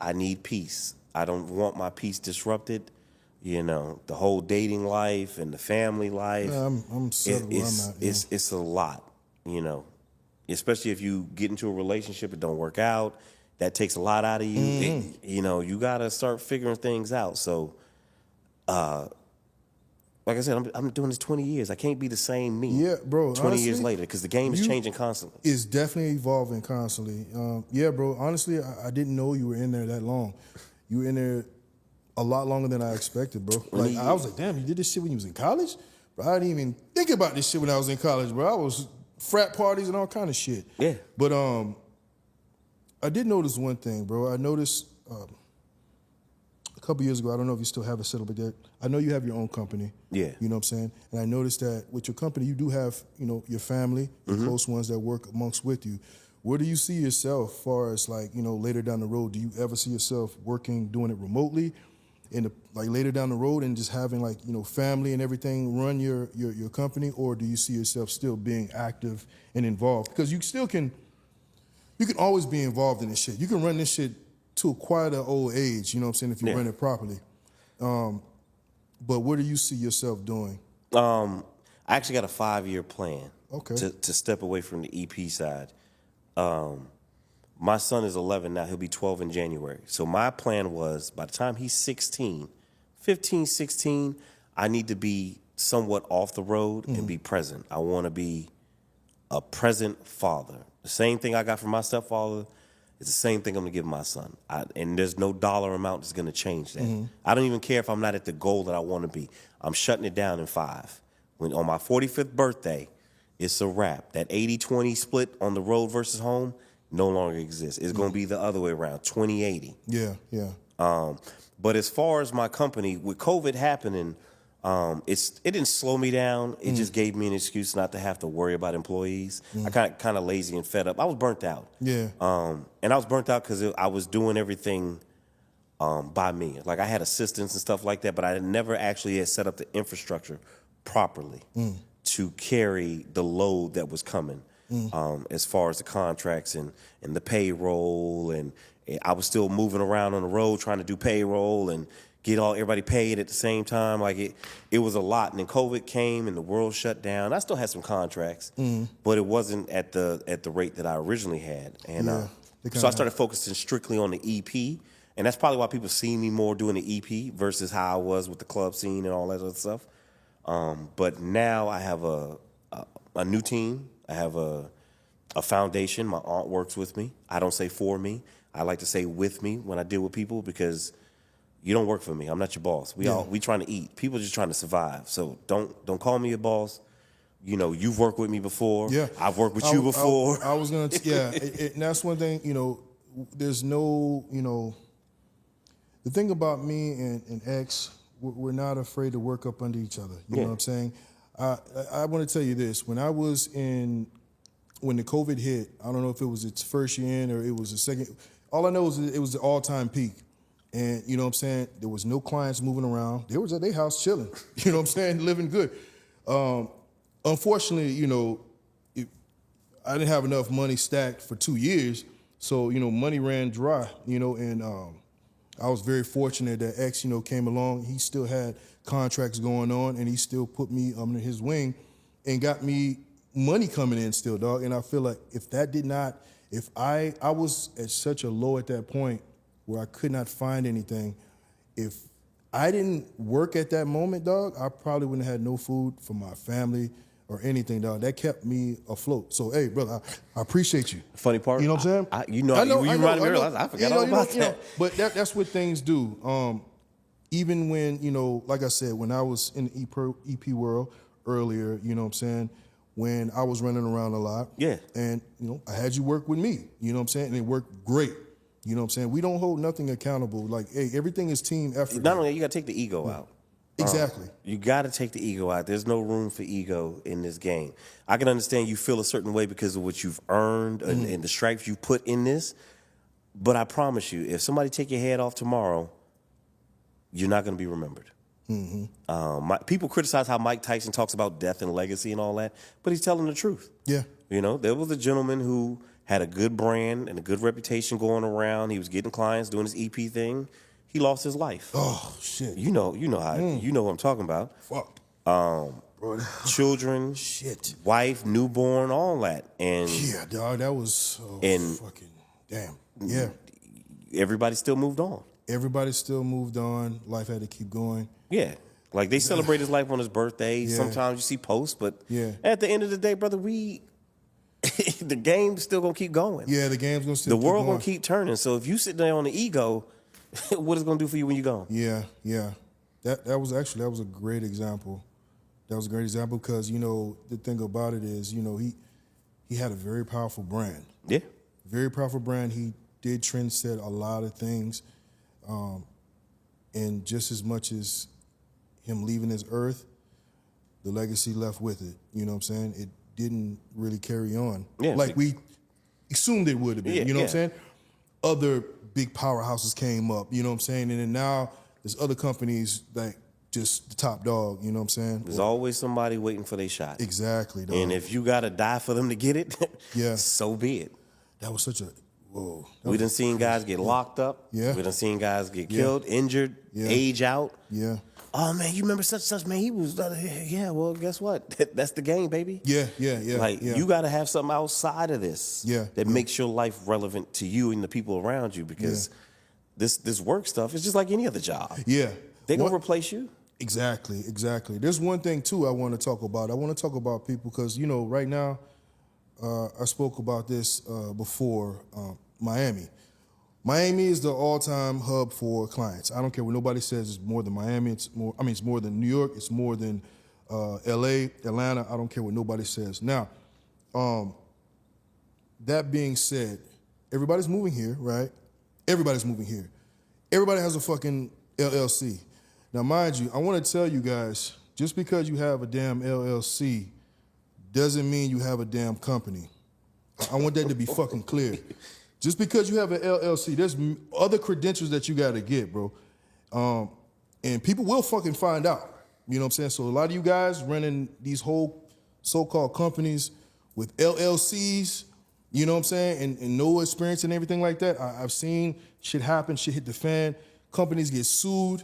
I need peace. I don't want my peace disrupted. You know, the whole dating life and the family life. Yeah, I'm settled where I'm at. It's a lot, you know, especially if you get into a relationship, it don't work out. That takes a lot out of you. You know, you got to start figuring things out. So, like I said, I'm doing this 20 years. I can't be the same me. Yeah, bro. 20 honestly, years later, because the game is changing constantly. It's definitely evolving constantly. Yeah, bro. Honestly, I didn't know you were in there that long. You were in there a lot longer than I expected, bro. Like, I was like, damn, you did this shit when you was in college? Bro, I didn't even think about this shit when I was in college, bro. I was frat parties and all kind of shit. Yeah. But I did notice one thing, bro. I noticed a couple years ago, I don't know if you still have it set up like that. I know you have your own company. Yeah. You know what I'm saying? And I noticed that with your company, you do have, you know, your family, your close ones that work amongst with you. Where do you see yourself as far as, like, you know, later down the road? Do you ever see yourself doing it remotely like later down the road and just having, like, you know, family and everything run your company? Or do you see yourself still being active and involved? Because you can always be involved in this shit. You can run this shit to quite an old age, you know what I'm saying, if you run it properly. But what do you see yourself doing? I actually got a 5-year plan to step away from the EP side. My son is 11 now. He'll be 12 in January. So my plan was by the time he's 15, 16, I need to be somewhat off the road and be present. I want to be a present father. The same thing I got from my stepfather is the same thing I'm going to give my son. And there's no dollar amount that's going to change that. I don't even care if I'm not at the goal that I want to be. I'm shutting it down in 5. When on my 45th birthday, it's a wrap. That 80-20 split on the road versus home no longer exists. It's going to be the other way around, 20-80. Yeah. But as far as my company, with COVID happening, it didn't slow me down. It just gave me an excuse not to have to worry about employees. I kind of lazy and fed up. I was burnt out. Yeah. And I was burnt out because I was doing everything by me. Like, I had assistants and stuff like that, but I never actually had set up the infrastructure properly to carry the load that was coming. As far as the contracts and the payroll, and I was still moving around on the road trying to do payroll and get everybody paid at the same time. Like, it was a lot. And then COVID came and the world shut down. I still had some contracts, but it wasn't at the rate that I originally had. And so I started focusing strictly on the EP. And that's probably why people see me more doing the EP versus how I was with the club scene and all that other stuff. But now I have a new team. I have a foundation. My aunt works with me. I don't say for me. I like to say with me when I deal with people because, you don't work for me. I'm not your boss. We trying to eat. People just trying to survive. So don't call me a boss. You know, you've worked with me before. Yeah. I've worked with you before. I was going to, and that's one thing, you know, there's no, you know, the thing about me and X, we're not afraid to work up under each other. You know what I'm saying? I want to tell you this. When the COVID hit, I don't know if it was its first year in or it was the second. All I know is it was the all-time peak. And, you know what I'm saying, there was no clients moving around. They was at their house chilling, you know what I'm saying, living good. Unfortunately, you know, I didn't have enough money stacked for 2 years, so, you know, money ran dry, you know, and I was very fortunate that X, you know, came along. He still had contracts going on, and he still put me under his wing and got me money coming in still, dog. And I feel like if I was at such a low at that point where I could not find anything, if I didn't work at that moment, dog, I probably wouldn't have had no food for my family or anything, dog. That kept me afloat. So, hey, brother, I appreciate you. Funny part, you know what I'm saying? I reminded me earlier. I forgot all about that. But that's what things do. Even when, you know, like I said, when I was in the EP world earlier, you know what I'm saying, when I was running around a lot. Yeah. And, you know, I had you work with me, you know what I'm saying? And it worked great. You know what I'm saying? We don't hold nothing accountable. Like, hey, everything is team effort. Not only that, you got to take the ego out. Exactly. You got to take the ego out. There's no room for ego in this game. I can understand you feel a certain way because of what you've earned and the stripes you put in this. But I promise you, if somebody take your head off tomorrow, you're not going to be remembered. People criticize how Mike Tyson talks about death and legacy and all that, but he's telling the truth. Yeah. You know, there was a gentleman who had a good brand and a good reputation going around. He was getting clients, doing his EP thing. He lost his life. Oh shit! You know what I'm talking about. Fuck. Children, shit, wife, newborn, all that, and yeah, dog, that was fucking damn. Yeah, everybody still moved on. Everybody still moved on. Life had to keep going. Yeah, like they celebrate his life on his birthday. Yeah. Sometimes you see posts, but yeah, at the end of the day, brother, the game's still gonna keep going. Yeah, the game's gonna still. The world gonna keep turning. So if you sit there on the ego, what is it gonna do for you when you gone? Yeah, yeah. That was a great example. That was a great example because, you know, the thing about it is, you know, he had a very powerful brand. Yeah. Very powerful brand. He did trendset a lot of things. And just as much as him leaving this earth, the legacy left with it. You know what I'm saying? It didn't really carry on. Yeah, like we assumed it would have been. Yeah, you know what I'm saying? Other big powerhouses came up, you know what I'm saying? And then now there's other companies like just the top dog, you know what I'm saying? There's always somebody waiting for their shot. Exactly, dog. And if you got to die for them to get it, yeah, so be it. That was such a, whoa. We done seen guys get locked up. Yeah. We done seen guys get killed, injured, age out. Yeah. Oh, man, you remember such, man, he was, yeah, well, guess what? That's the game, baby. Yeah. Like, you got to have something outside of this that makes your life relevant to you and the people around you because this work stuff is just like any other job. Yeah. They're going to replace you. Exactly. There's one thing, too, I want to talk about. I want to talk about people because, you know, right now, I spoke about this before, Miami. Miami is the all-time hub for clients. I don't care what nobody says. It's more than Miami. It's more than New York. It's more than L.A., Atlanta. I don't care what nobody says. Now, that being said, everybody's moving here, right? Everybody's moving here. Everybody has a fucking LLC. Now, mind you, I want to tell you guys, just because you have a damn LLC doesn't mean you have a damn company. I want that to be fucking clear. Just because you have an LLC, there's other credentials that you got to get, bro. And people will fucking find out. You know what I'm saying? So a lot of you guys running these whole so-called companies with LLCs, you know what I'm saying, and no experience and everything like that, I've seen shit happen, shit hit the fan. Companies get sued,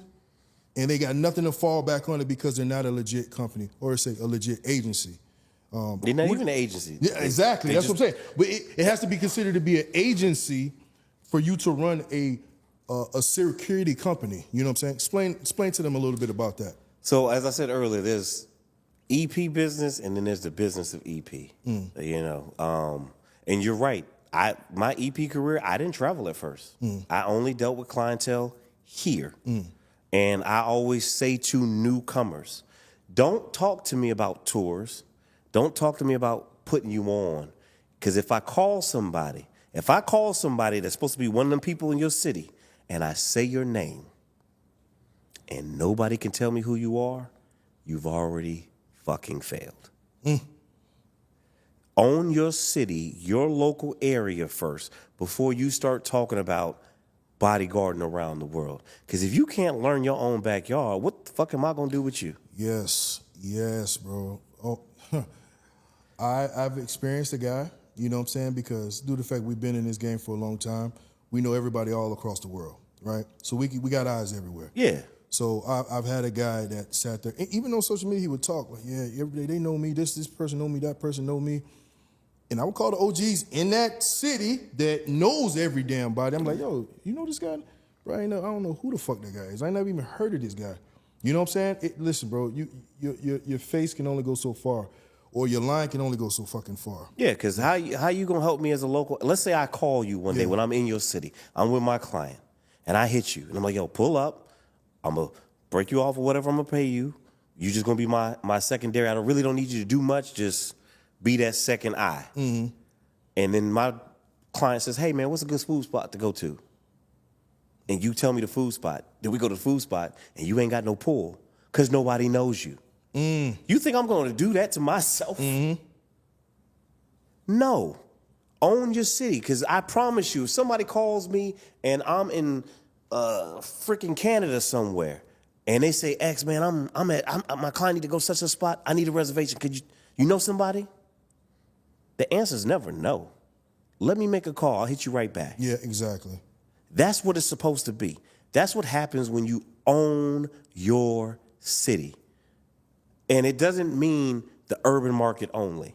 and they got nothing to fall back on it because they're not a legit company or, say, a legit agency. They're not even an agency. Yeah, exactly. That's what I'm saying. But it has to be considered to be an agency for you to run a security company. You know what I'm saying? Explain to them a little bit about that. So as I said earlier, there's EP business and then there's the business of EP. You know, and you're right. My EP career, I didn't travel at first. I only dealt with clientele here. And I always say to newcomers, don't talk to me about tours. Don't talk to me about putting you on. Because if I call somebody that's supposed to be one of them people in your city, and I say your name, and nobody can tell me who you are, you've already fucking failed. Own your city, your local area first, before you start talking about bodyguarding around the world. Because if you can't learn your own backyard, what the fuck am I going to do with you? Yes, bro. Oh, I've experienced a guy, you know what I'm saying? Because due to the fact we've been in this game for a long time, we know everybody all across the world, right? So we got eyes everywhere. Yeah. So I've had a guy that sat there, even on social media, he would talk like, yeah, every day they know me, this person know me, that person know me. And I would call the OGs in that city that knows every damn body. I'm like, yo, you know this guy? Bro, I don't know who the fuck that guy is. I ain't never even heard of this guy. You know what I'm saying? Listen, bro, your face can only go so far, or your line can only go so fucking far. Yeah, because how you going to help me as a local? Let's say I call you one day when I'm in your city. I'm with my client, and I hit you. And I'm like, yo, pull up. I'm going to break you off or whatever I'm going to pay you. You just going to be my secondary. I really don't need you to do much. Just be that second eye. And then my client says, hey, man, what's a good food spot to go to? And you tell me the food spot. Then we go to the food spot, and you ain't got no pull because nobody knows you. You think I'm going to do that to myself? No. Own your city, because I promise you, if somebody calls me and I'm in freaking Canada somewhere, and they say, X, man, my client need to go such a spot. I need a reservation. Could you know somebody? The answer's never no. Let me make a call. I'll hit you right back. Yeah, exactly. That's what it's supposed to be. That's what happens when you own your city. And it doesn't mean the urban market only.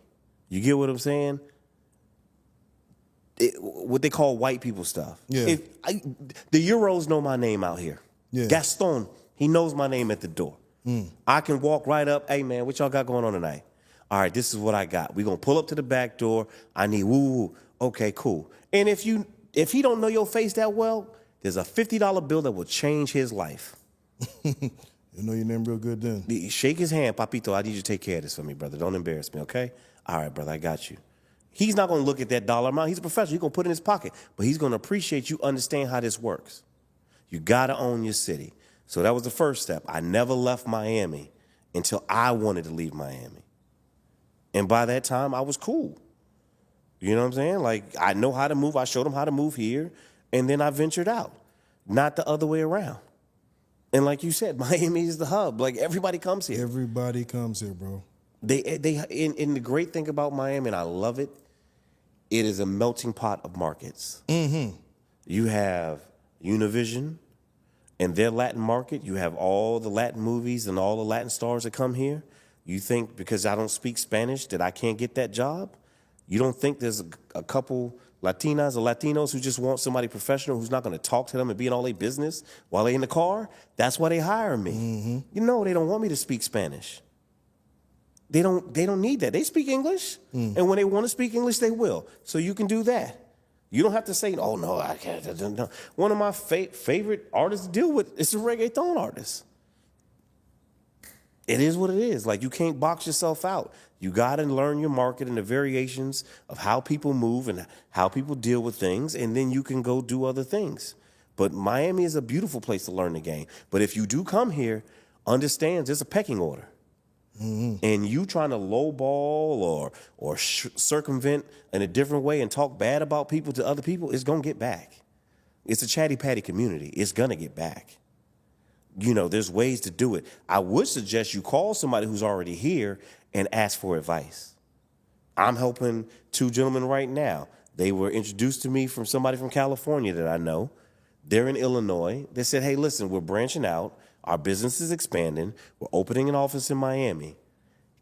You get what I'm saying? What they call white people stuff. Yeah. The Euros know my name out here. Yeah. Gaston, he knows my name at the door. I can walk right up. Hey, man, what y'all got going on tonight? All right, this is what I got. We're going to pull up to the back door. I need woo. Okay, cool. And if he don't know your face that well, there's a $50 bill that will change his life. You know your name real good then. Shake his hand, Papito. I need you to take care of this for me, brother. Don't embarrass me, okay? All right, brother, I got you. He's not going to look at that dollar amount. He's a professional. He's going to put it in his pocket. But he's going to appreciate you understand how this works. You got to own your city. So that was the first step. I never left Miami until I wanted to leave Miami. And by that time, I was cool. You know what I'm saying? Like, I know how to move. I showed them how to move here. And then I ventured out. Not the other way around. And like you said, Miami is the hub. Like, everybody comes here. Everybody comes here, bro. And the great thing about Miami, and I love it, it is a melting pot of markets. You have Univision and their Latin market. You have all the Latin movies and all the Latin stars that come here. You think because I don't speak Spanish that I can't get that job? You don't think there's a couple Latinas or Latinos who just want somebody professional who's not going to talk to them and be in all their business while they're in the car? That's why they hire me. You know, they don't want me to speak Spanish. They don't need that. They speak English, and when they want to speak English, they will. So you can do that. You don't have to say, oh, no, I can't. No. One of my favorite artists to deal with is a reggaeton artist. It is what it is. Like, you can't box yourself out. You got to learn your market and the variations of how people move and how people deal with things, and then you can go do other things. But Miami is a beautiful place to learn the game. But if you do come here, understand there's a pecking order. And you trying to lowball or circumvent in a different way and talk bad about people to other people, it's going to get back. It's a chatty patty community. It's going to get back. You know, there's ways to do it. I would suggest you call somebody who's already here and ask for advice. I'm helping two gentlemen right now. They were introduced to me from somebody from California that I know. They're in Illinois. They said, hey, listen, we're branching out. Our business is expanding. We're opening an office in Miami.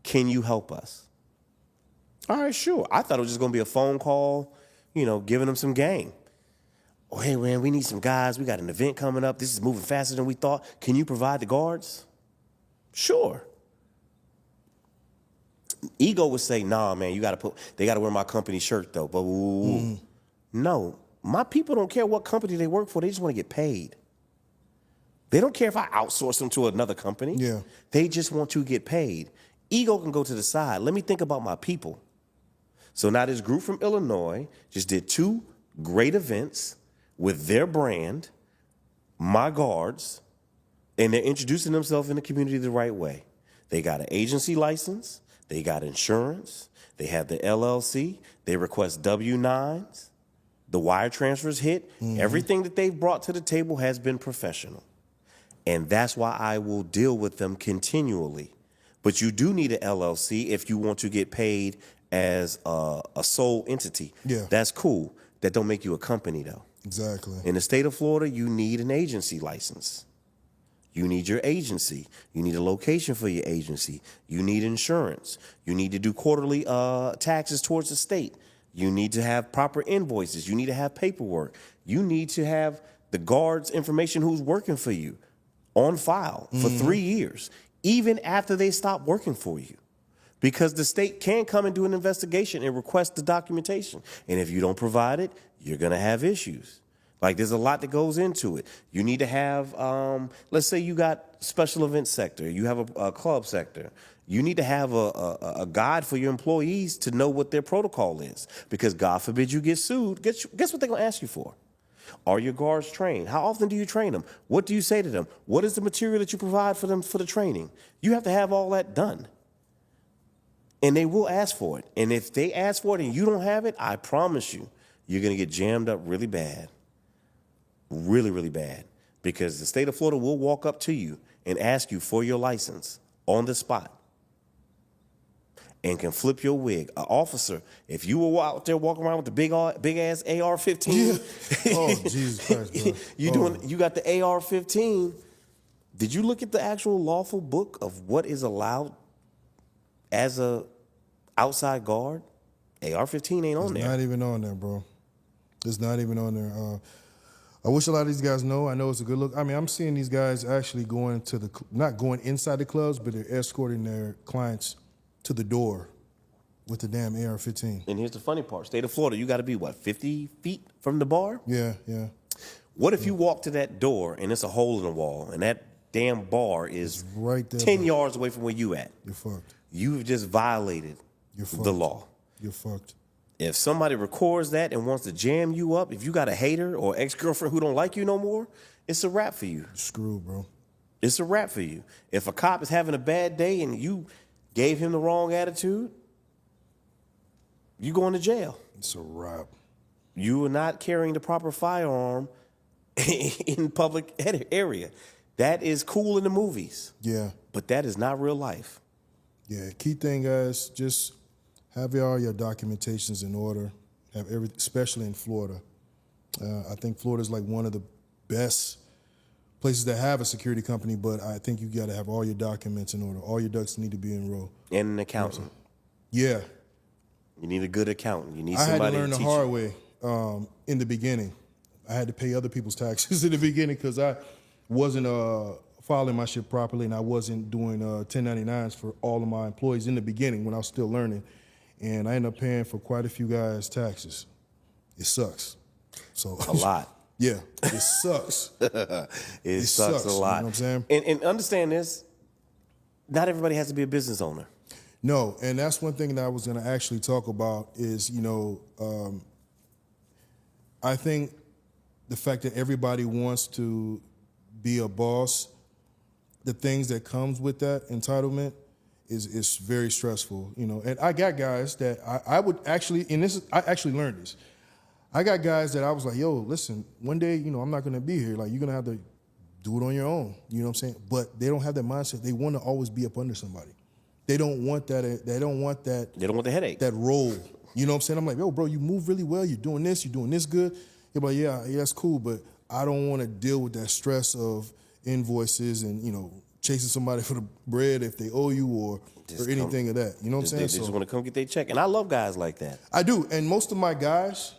Can you help us? All right, sure. I thought it was just going to be a phone call, you know, giving them some game. Oh, hey, man, we need some guys. We got an event coming up. This is moving faster than we thought. Can you provide the guards? Sure. Ego would say, nah, man, they got to wear my company shirt, though. But no, my people don't care what company they work for. They just want to get paid. They don't care if I outsource them to another company. Yeah. They just want to get paid. Ego can go to the side. Let me think about my people. So now this group from Illinois just did 2 great events with their brand, my guards, and they're introducing themselves in the community the right way. They got an agency license. They got insurance. They have the LLC. They request W-9s. The wire transfers hit. Everything that they've brought to the table has been professional. And that's why I will deal with them continually. But you do need an LLC if you want to get paid as a sole entity. Yeah. That's cool. That don't make you a company, though. Exactly. In the state of Florida, you need an agency license. You need your agency. You need a location for your agency. You need insurance. You need to do quarterly taxes towards the state. You need to have proper invoices. You need to have paperwork. You need to have the guard's information who's working for you on file for 3 years, even after they stop working for you. Because the state can come and do an investigation and request the documentation. And if you don't provide it, you're going to have issues. Like, there's a lot that goes into it. You need to have, let's say you got special events sector. You have a club sector. You need to have a guide for your employees to know what their protocol is. Because God forbid you get sued. Guess what they're going to ask you for? Are your guards trained? How often do you train them? What do you say to them? What is the material that you provide for them for the training? You have to have all that done. And they will ask for it. And if they ask for it and you don't have it, I promise you, you're going to get jammed up really bad. Really, really bad. Because the state of Florida will walk up to you and ask you for your license on the spot. And can flip your wig. An officer, if you were out there walking around with the big ass AR-15, Oh, Jesus Christ, bro. You got the AR-15. Did you look at the actual lawful book of what is allowed as a outside guard? AR-15 ain't on there. Not even on there, bro. It's not even on there. I wish a lot of these guys know. I know it's a good look. I mean, I'm seeing these guys actually going to not going inside the clubs, but they're escorting their clients to the door with the damn AR-15. And here's the funny part. State of Florida, you got to be, 50 feet from the bar? Yeah, yeah. What if you walk to that door and it's a hole in the wall and that damn bar is right there, 10 bro. yards away from where you at? You're fucked. You've just violated the law. You're fucked. If somebody records that and wants to jam you up, if you got a hater or ex-girlfriend who don't like you no more, it's a wrap for you. Screw, bro. It's a wrap for you. If a cop is having a bad day and you gave him the wrong attitude, you going to jail. It's a wrap. You are not carrying the proper firearm in public area. That is cool in the movies. Yeah. But that is not real life. Yeah. Key thing, guys, just have all your documentations in order. Have everything, especially in Florida. I think Florida is like one of the best places that have a security company, but I think you got to have all your documents in order. All your ducks need to be in a row. And an accountant. Yeah. You need a good accountant. You need I somebody had to learn to the teach hard you. way in the beginning. I had to pay other people's taxes in the beginning because I wasn't filing my shit properly, and I wasn't doing 1099s for all of my employees in the beginning when I was still learning. And I ended up paying for quite a few guys' taxes. It sucks. So A lot. Yeah, it sucks. It sucks a lot. You know what I'm saying? And understand this, not everybody has to be a business owner. No, and that's one thing that I was going to actually talk about is, I think the fact that everybody wants to be a boss, the things that comes with that entitlement is very stressful, And I got guys that I would actually, I actually learned this. I got guys that I was like, yo, listen, one day, I'm not going to be here. Like, you're going to have to do it on your own. You know what I'm saying? But they don't have that mindset. They want to always be up under somebody. They don't want that. They don't want that. They don't want the headache. That role. You know what I'm saying? I'm like, yo, bro, you move really well. You're doing this good. You're like, yeah, that's cool. But I don't want to deal with that stress of invoices and, chasing somebody for the bread if they owe you or anything of that. You know what I'm saying? They just want to come get their check. And I love guys like that. I do. And most of my guys,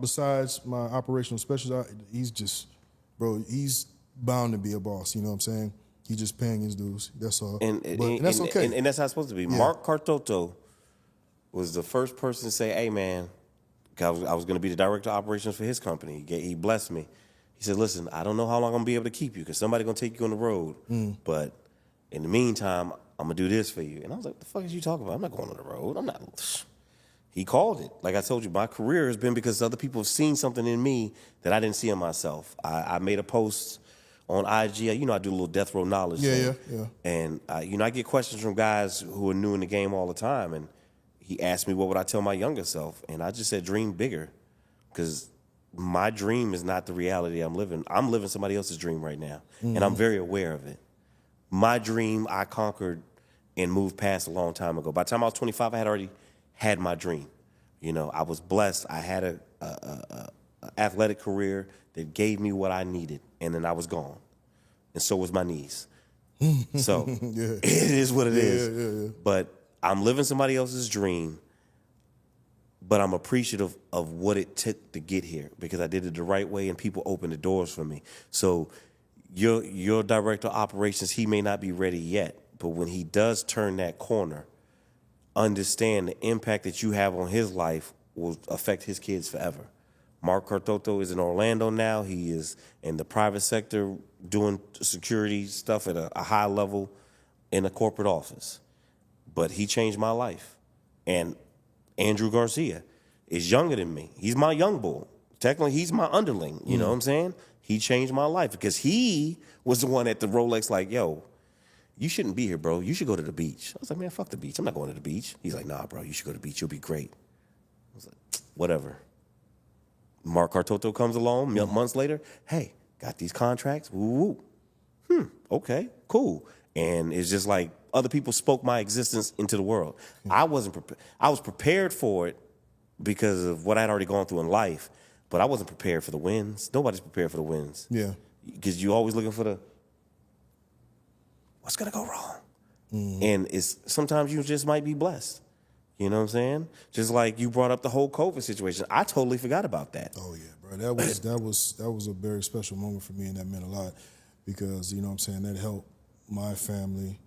besides my operational specialist, he's bound to be a boss. You know what I'm saying? He's just paying his dues. That's all. And that's okay. And that's how it's supposed to be. Yeah. Mark Cartoto was the first person to say, hey, man, I was going to be the director of operations for his company. He blessed me. He He said, listen, I don't know how long I'm going to be able to keep you because somebody's going to take you on the road. But in the meantime, I'm going to do this for you. And I was like, what the fuck is you talking about? I'm not going on the road. I'm not. He called it. Like I told you, my career has been because other people have seen something in me that I didn't see in myself. I made a post on IG. You know, I do a little death row knowledge thing. Yeah. And, I get questions from guys who are new in the game all the time. And he asked me, what would I tell my younger self? And I just said, dream bigger. Because my dream is not the reality I'm living. I'm living somebody else's dream right now. And I'm very aware of it. My dream, I conquered and moved past a long time ago. By the time I was 25, I had already had my dream. I was blessed. I had a athletic career that gave me what I needed, and then I was gone. And so was my knees. So it is what it is. But I'm living somebody else's dream, but I'm appreciative of what it took to get here because I did it the right way and people opened the doors for me. So your director of operations, he may not be ready yet, but when he does turn that corner, understand the impact that you have on his life will affect his kids forever. Mark Cartoto is in Orlando now. He is in the private sector doing security stuff at a high level in a corporate office. But he changed my life. And Andrew Garcia is younger than me. He's my young bull. Technically, he's my underling. You know what I'm saying? He changed my life because he was the one at the Rolex like, yo, you shouldn't be here, bro. You should go to the beach. I was like, man, fuck the beach. I'm not going to the beach. He's like, nah, bro, you should go to the beach. You'll be great. I was like, whatever. Mark Cartoto comes along months later. Hey, got these contracts. Woo. Okay, cool. And it's just like other people spoke my existence into the world. I wasn't prepared. I was prepared for it because of what I'd already gone through in life, but I wasn't prepared for the wins. Nobody's prepared for the wins. Yeah. Because you're always looking for the what's gonna go wrong? And it's sometimes you just might be blessed. You know what I'm saying? Just like you brought up the whole COVID situation. I totally forgot about that. Oh yeah, bro. That was a very special moment for me, and that meant a lot because you know what I'm saying, that helped my family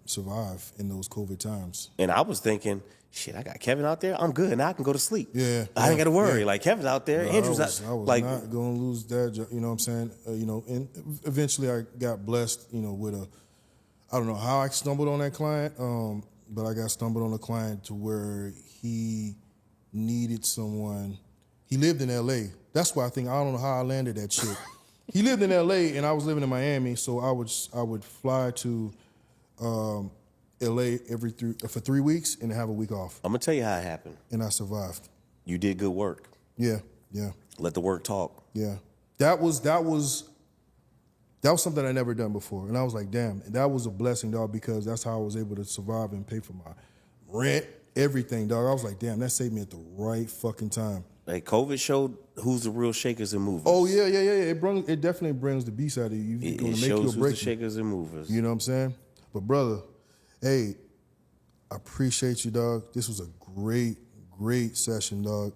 survive in those COVID times. And I was thinking, shit, I got Kevin out there. I'm good. Now I can go to sleep. Yeah. I ain't got to worry. Like Kevin's out there. No, Andrew's out. I was like, not going to lose that job. You know what I'm saying? And eventually I got blessed, with I don't know how I stumbled on that client, but I got stumbled on a client to where he needed someone. He lived in L.A. That's why I don't know how I landed that shit. He lived in L.A. and I was living in Miami, so I would fly to L.A. for 3 weeks and have a week off. I'm going to tell you how it happened. And I survived. You did good work. Yeah. Let the work talk. Yeah. That was something I never done before. And I was like, damn, that was a blessing, dog, because that's how I was able to survive and pay for my rent, everything, dog. I was like, damn, that saved me at the right fucking time. Like COVID showed who's the real shakers and movers. Oh, yeah. It definitely brings the beast out of you. It make shows you who's break the shakers and movers. You know what I'm saying? But, brother, hey, I appreciate you, dog. This was a great session, dog.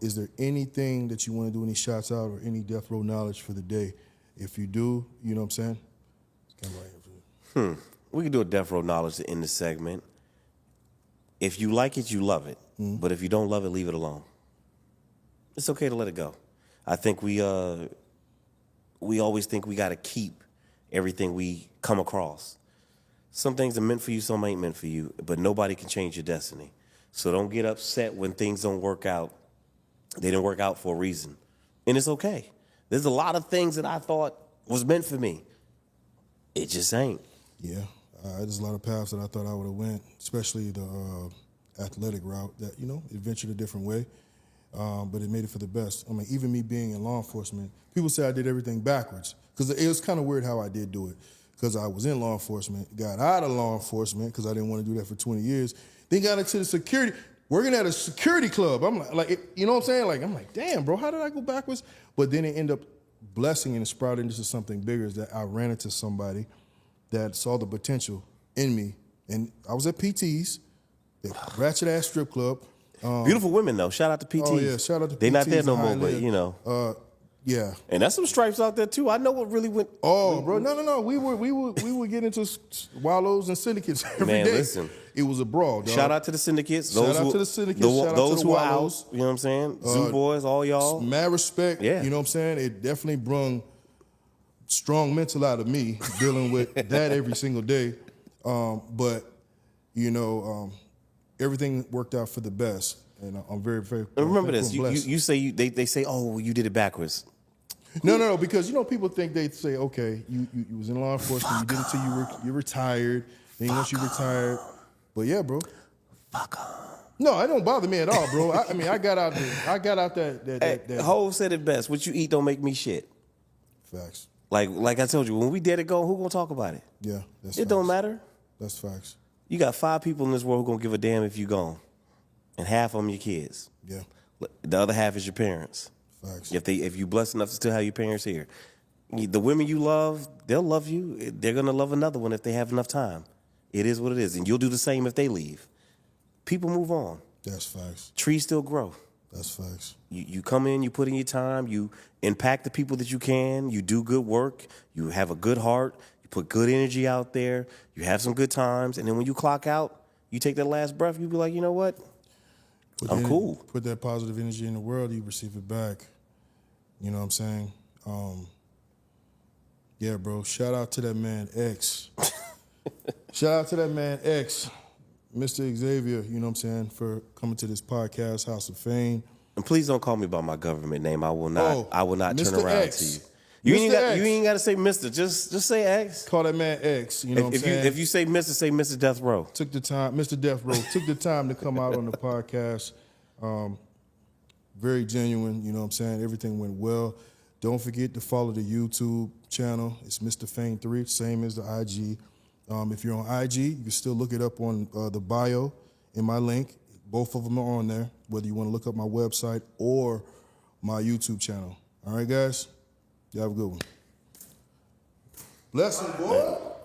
Is there anything that you want to do, any shots out or any death row knowledge for the day? If you do, you know what I'm saying? It's right here for you. We can do a death row knowledge to end the segment. If you like it, you love it. But if you don't love it, leave it alone. It's okay to let it go. I think we always think we got to keep everything we come across. Some things are meant for you, some ain't meant for you, but nobody can change your destiny. So don't get upset when things don't work out. They didn't work out for a reason. And it's okay. There's a lot of things that I thought was meant for me. It just ain't. Yeah. There's a lot of paths that I thought I would have went, especially the athletic route that, it ventured a different way. But it made it for the best. I mean, even me being in law enforcement, people say I did everything backwards. Because it was kind of weird how I did do it. Because I was in law enforcement, got out of law enforcement because I didn't want to do that for 20 years. Then got into the security, working at a security club. I'm like, you know what I'm saying? Like, I'm like, damn, bro, how did I go backwards? But then it ended up blessing and sprouting into something bigger, is that I ran into somebody that saw the potential in me. And I was at PT's, the ratchet-ass strip club. Beautiful women, though. Shout out to PT's. Oh, yeah, shout out to PT's. They're not there no more, but, Yeah. And that's some stripes out there too. I know what really went. Oh, bro, no. We would get into wallows and syndicates every day. Man, listen. It was a brawl, dog. Shout out to the syndicates. Shout out to the syndicates. Shout out those to the who are out. wallows. You know what I'm saying? Zoo boys, all y'all. Mad respect. Yeah. You know what I'm saying? It definitely brung strong mental out of me dealing with that every single day. But, you know, everything worked out for the best. And I'm very, very And remember thankful this. and You blessed. say they say, oh, you did it backwards. No, because, you know, people think they say, okay, you was in law enforcement, you did it till you retired. Then once you retired. But yeah, bro. Fuck off. No, it don't bother me at all, bro. I mean, I got out that Hov said it best. What you eat don't make me shit. facts. Like I told you, when we dead it go, who gonna talk about it? Yeah, that's It facts. don't matter. That's facts. You got 5 people in this world who gonna give a damn if you gone, and half of them your kids. Yeah, The other half is your parents. facts. If you blessed enough to still have your parents here, the women you love, they'll love you. They're gonna love another one if they have enough time. It is what it is, and you'll do the same if they leave. People move on. That's facts. Trees still grow. That's facts. You come in, you put in your time, you impact the people that you can, you do good work, you have a good heart, you put good energy out there, you have some good times, and then when you clock out, you take that last breath, you be like, you know what? I'm cool. Put that positive energy in the world, you receive it back. You know what I'm saying? Yeah, bro. Shout out to that man X. Shout out to that man X, Mr. Xavier, you know what I'm saying, for coming to this podcast, House of Fain. And please don't call me by my government name. I will not. Oh, I will not turn Mr. around X. to you. You Mr. X. ain't got to say Mister. Just say X. Call that man X, you know what I'm saying? If you say Mister, say Mr. Death Row. Took the time, Mr. Death Row, took the time to come out on the podcast. Very genuine, you know what I'm saying? Everything went well. Don't forget to follow the YouTube channel. It's Mr. Fain 3, same as the IG. If you're on IG, you can still look it up on the bio in my link. Both of them are on there, whether you want to look up my website or my YouTube channel. All right, guys? You have a good one. Bless him, boy.